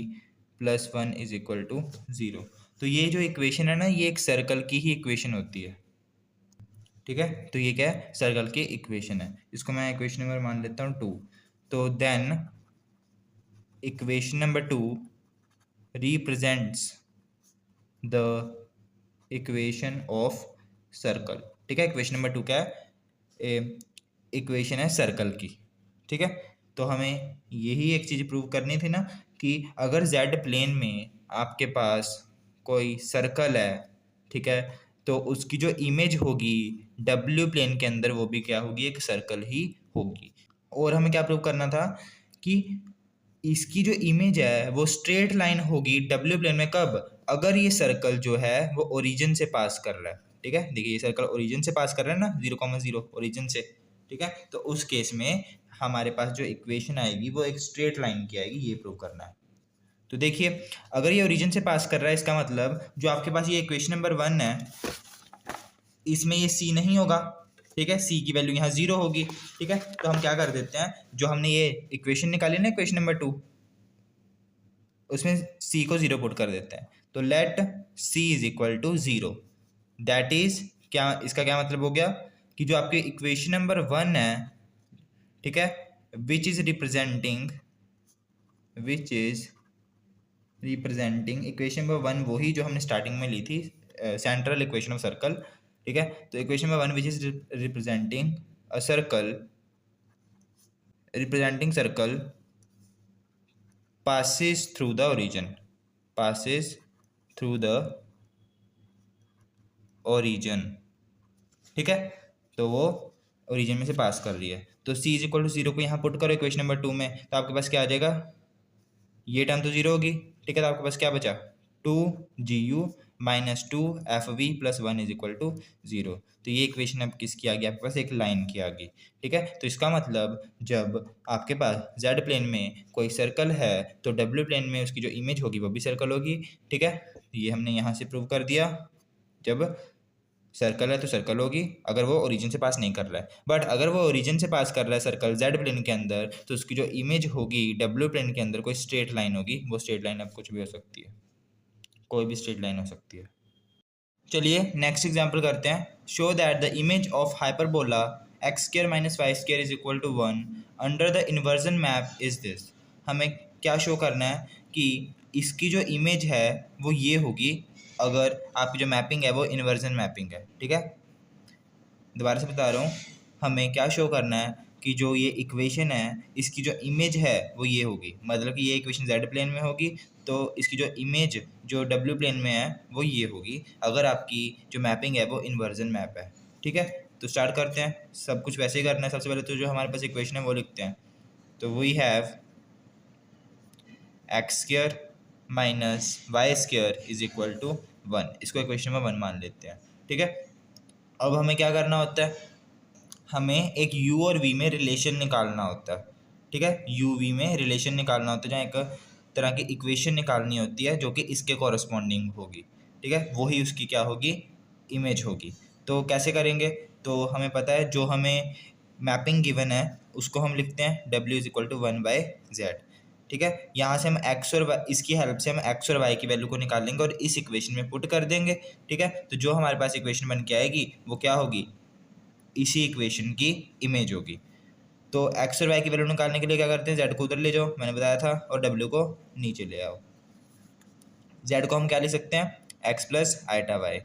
plus 1 is equal to 0। तो ये जो इक्वेशन है ना, ये एक सर्कल की ही इक्वेशन होती है, ठीक है। तो ये क्या है, सर्कल की इक्वेशन है, इसको मैं इक्वेशन नंबर मान लेता हूँ 2। तो then equation number 2 represents the equation of circle, ठीक है। इक्वेशन नंबर 2 क्या है, इक्वेशन है सर्कल की, ठीक है। तो हमें यही एक चीज़ प्रूव करनी थी ना कि अगर जेड प्लेन में आपके पास कोई सर्कल है, ठीक है, तो उसकी जो इमेज होगी डब्ल्यू प्लेन के अंदर वो भी क्या होगी, एक सर्कल ही होगी। और हमें क्या प्रूव करना था कि इसकी जो इमेज है वो स्ट्रेट लाइन होगी डब्ल्यू प्लेन में, कब, अगर ये सर्कल जो है वो ओरिजिन से पास कर रहा है, ठीक है। देखिए ये सर्कल ओरिजिन से पास कर रहा है ना, 0,0 ओरिजिन से, ठीक है। तो उस केस में हमारे पास जो इक्वेशन आएगी वो एक स्ट्रेट लाइन की आएगी, ये प्रूव करना है। तो देखिए अगर ये ओरिजिन से पास कर रहा है, इसका मतलब जो आपके पास ये इक्वेशन नंबर 1 है इसमें ये C नहीं होगा, ठीक है, C की वैल्यू यहाँ 0 होगी, ठीक है। तो हम क्या कर देते हैं, जो हमने ये इक्वेशन निकाली ना इक्वेशन नंबर 2, उसमें C को 0 पुट कर देते हैं। तो let C is equal to 0, that is क्या, इसका क्या मतलब हो गया कि जो आपके इक्वेशन नंबर 1 है, ठीक है, which is representing equation number 1 वही जो हमने स्टार्टिंग में ली थी, सेंट्रल इक्वेशन ऑफ सर्कल, ठीक है। तो equation number 1 which is representing a circle, representing circle passes through the origin, passes through the origin, ठीक है। तो वो ओरिजिन में से पास कर रही है, तो C इज इक्वल टू 0 को यहाँ पुट करो इक्वेशन नंबर 2 में, तो आपके पास क्या आ जाएगा, ये टर्म तो 0 होगी, ठीक है। तो आपके पास क्या बचा, 2GU minus 2FV plus 1 is equal to 0। तो ये इक्वेशन अब किसकी आ गई, आपके पास एक लाइन की आ गई, ठीक है। तो इसका मतलब जब आपके पास जेड प्लेन में कोई सर्कल है तो डब्ल्यू प्लेन में उसकी जो इमेज होगी वो भी सर्कल होगी, ठीक है। ये हमने यहाँ से प्रूव कर दिया जब सर्कल है तो सर्कल होगी, अगर वो ओरिजिन से पास नहीं कर रहा है। बट अगर वो ओरिजिन से पास कर रहा है सर्कल जेड प्लेन के अंदर, तो उसकी जो इमेज होगी डब्ल्यू प्लेन के अंदर कोई स्ट्रेट लाइन होगी। वो स्ट्रेट लाइन अब कुछ भी हो सकती है, कोई भी स्ट्रेट लाइन हो सकती है। चलिए नेक्स्ट एग्जाम्पल करते हैं। Show that the image of hyperbola x square minus y square is equal to 1 under the inversion map is this. हमें क्या शो करना है कि इसकी जो इमेज है वो ये होगी अगर आपकी जो मैपिंग है वो इन्वर्जन मैपिंग है। ठीक है, दोबारा से बता रहा हूँ, हमें क्या शो करना है कि जो ये इक्वेशन है इसकी जो इमेज है वो ये होगी, मतलब कि ये इक्वेशन जेड प्लेन में होगी तो इसकी जो इमेज जो डब्ल्यू प्लेन में है वो ये होगी अगर आपकी जो मैपिंग है वो इन्वर्जन मैप है। ठीक है, तो स्टार्ट करते हैं। सब कुछ वैसे ही करना है। सबसे पहले तो जो हमारे पास इक्वेशन है वो लिखते हैं। तो we have x square minus y square is equal to 1। इसको इक्वेशन नंबर 1 मान लेते हैं। ठीक है, अब हमें क्या करना होता है, हमें एक u और v में रिलेशन निकालना होता है। ठीक है, u v में रिलेशन निकालना होता है, जहाँ एक तरह की इक्वेशन निकालनी होती है जो कि इसके कॉरस्पॉन्डिंग होगी। ठीक है, वही उसकी क्या होगी, इमेज होगी। तो कैसे करेंगे, तो हमें पता है जो हमें मैपिंग गिवन है उसको हम लिखते हैं w is equal to 1/z। ठीक है, यहाँ से हम x और y, इसकी हेल्प से हम x और y की वैल्यू को निकाल लेंगे और इस इक्वेशन में पुट कर देंगे। ठीक है, तो जो हमारे पास इक्वेशन बन के आएगी वो क्या होगी, इसी इक्वेशन की इमेज होगी। तो एक्स और वाई की वैल्यू निकालने के लिए क्या करते हैं, जेड को उधर ले जाओ, मैंने बताया था, और डब्ल्यू को नीचे ले आओ। जेड को हम क्या लिख सकते हैं, एक्स प्लस आइटा वाई।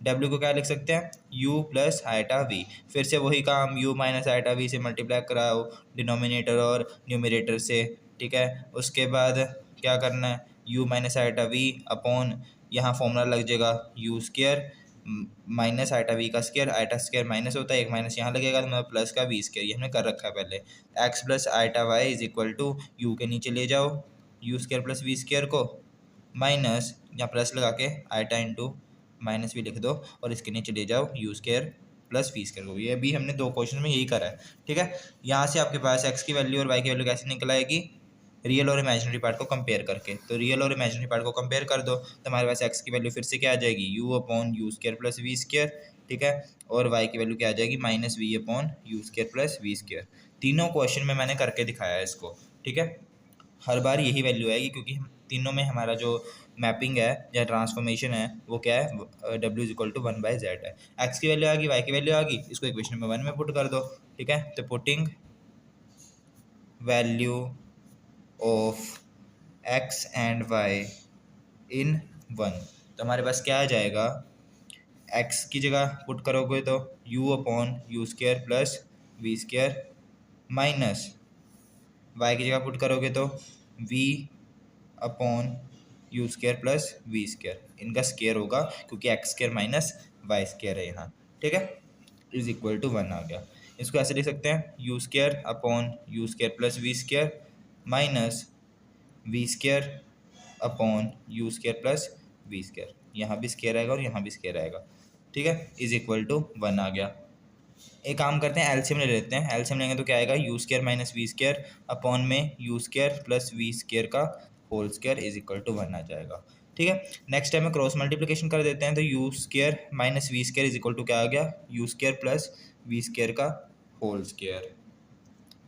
डब्ल्यू को क्या लिख सकते हैं, यू प्लस आइटा वी। फिर से वही काम, यू माइनस आइटा वी से मल्टीप्लाई कराओ डिनोमिनेटर और न्यूमिनेटर से। ठीक है, उसके बाद क्या करना है, u minus iota we upon, यहाँ फॉर्मूला लग जाएगा u square minus iota we का स्क्र। आइटा स्क्र माइनस होता है, एक माइनस यहाँ लगेगा तो मतलब प्लस का वी स्क्र, ये हमने कर रखा है पहले। X plus iota y is equal to u के नीचे ले जाओ you square plus we square को, माइनस यहाँ प्लस लगा के आइटा इंटू माइनस भी लिख दो और इसके नीचे ले जाओ you square plus we square को। ये भी हमने दो क्वेश्चन में यही करा है। ठीक है, यहाँ से आपके पास एक्स की वैल्यू और वाई की वैल्यू कैसे निकल आएगी, रियल और इमेजिनरी पार्ट को कंपेयर करके। तो रियल और इमेजिनरी पार्ट को कंपेयर कर दो तो हमारे पास एक्स की वैल्यू फिर से क्या आ जाएगी, u upon you square plus we square. ठीक है, और वाई की वैल्यू क्या आ जाएगी, minus we upon you square plus we square. तीनों क्वेश्चन में मैंने करके दिखाया है इसको। ठीक है, हर बार यही वैल्यू आएगी क्योंकि हम तीनों में हमारा जो मैपिंग है या ट्रांसफॉर्मेशन है वो क्या है, W is equal to 1/z है। एक्स की वैल्यू आ गई, वाई की वैल्यू आ गई, इसको इक्वेशन नंबर 1 में पुट कर दो। ठीक है, तो putting value of X and Y in 1, तो हमारे पास क्या आ जाएगा, एक्स की जगह पुट करोगे तो u upon you square plus we square, minus y की जगह पुट करोगे तो v upon you square plus we square, इनका स्क्र होगा क्योंकि x square minus y square है यहाँ। ठीक है, इज इक्वल टू 1 आ गया। इसको ऐसे लिख सकते हैं, u square upon you square plus we square minus we square upon you square plus we square, यहाँ भी स्क्र आएगा और यहाँ भी स्क्र आएगा। ठीक है, इज इक्वल टू 1 आ गया। एक काम करते हैं, एलसीएम ले लेते हैं। एलसीएम लेंगे तो क्या आएगा, U square minus we square upon में U square plus we square का whole square is equal to 1 आ जाएगा। ठीक है, नेक्स्ट टाइम में क्रॉस मल्टीप्लिकेशन कर देते हैं तो you square minus we square is equal to क्या आ गया, U square plus we square का होल स्क्र।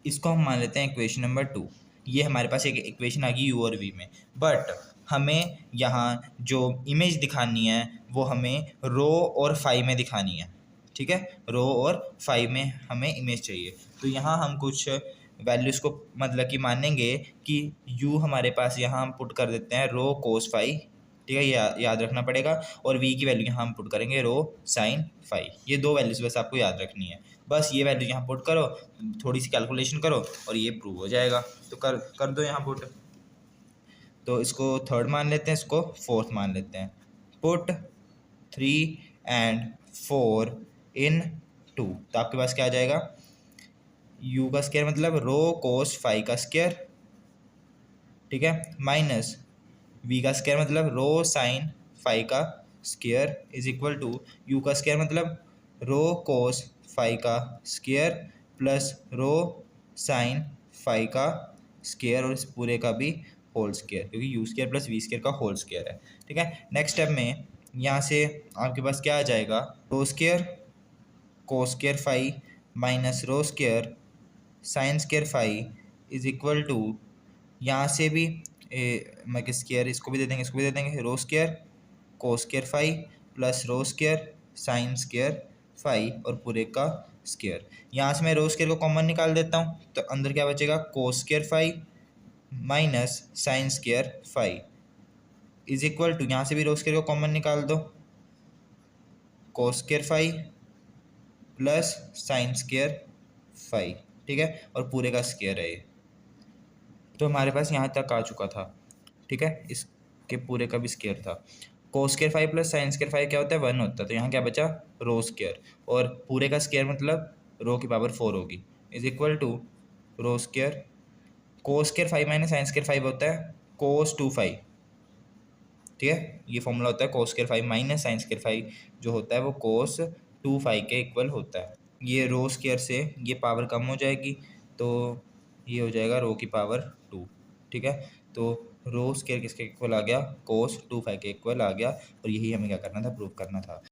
इसको हम मान लेते हैं इक्वेशन नंबर 2। ये हमारे पास एक इक्वेशन आ गई यू और वी में, बट हमें यहाँ जो इमेज दिखानी है वो हमें रो और फाई में दिखानी है। ठीक है, रो और फाई में हमें इमेज चाहिए। तो यहाँ हम कुछ वैल्यूज़ को मतलब कि मानेंगे कि u हमारे पास यहाँ हम पुट कर देते हैं रो कोस फाई। ठीक है, ये याद रखना पड़ेगा। और v की वैल्यू यहाँ हम पुट करेंगे रो साइन फाई। ये दो वैल्यूज़ बस आपको याद रखनी है। बस ये वैल्यू यहाँ पुट करो, थोड़ी सी कैलकुलेशन करो और ये प्रूव हो जाएगा। तो कर दो यहाँ पुट। तो इसको थर्ड मान लेते हैं, इसको फोर्थ मान लेते हैं। पुट 3 एंड 4 इन 2, तो आपके पास क्या आ जाएगा, u का स्क्वायर मतलब रो कोस फाई का स्क्वायर। ठीक है, माइनस v का स्क्वायर मतलब रो साइन फाई का square is equal to u का स्क्वायर मतलब रो कोस फाई का square plus rho sine phi का स्क्वायर और इस पूरे का भी होल स्क्वायर, क्योंकि u square plus we square का होल स्क्वायर है। ठीक है, नेक्स्ट स्टेप में यहाँ से आपके पास क्या आ जाएगा, rho square cos square phi minus rho square sine square phi is equal to, यहाँ से भी मैं स्क्वायर इसको भी दे देंगे, इसको भी दे देंगे, rho square cos square phi plus rho square sine square phi और पूरे का स्क्वायर। यहाँ से मैं रो स्क्वायर को कॉमन निकाल देता हूँ, तो अंदर क्या बचेगा, cos square phi minus sine square phi is equal to, यहाँ से भी रो स्क्वायर को कॉमन निकाल दो, cos square phi plus sine square phi, ठीक है, और पूरे का स्क्वायर है ये। तो हमारे पास यहाँ तक आ चुका था, ठीक है, इसके पूरे का भी स्क्वायर था। Cos square phi plus sine square phi क्या होता है, 1 होता है, तो यहाँ क्या बचा, रो स्क्वायर, और पूरे का स्क्वायर मतलब रो की पावर 4 होगी, is equal to rho square cos square phi minus sine square phi होता है कोस 2 फाई, ठीक है, ये फॉर्मूला होता है cos square phi minus sine square phi जो होता है वो कोस 2 फाई के इक्वल होता है। ये रो स्क्वायर से ये पावर कम हो जाएगी, तो ये हो जाएगा रो की पावर 2, ठीक है। तो रो स्क्वायर किसके इक्वल आ गया, कोस 2 फाई के इक्वल आ गया, और यही हमें क्या करना था, प्रूव करना था।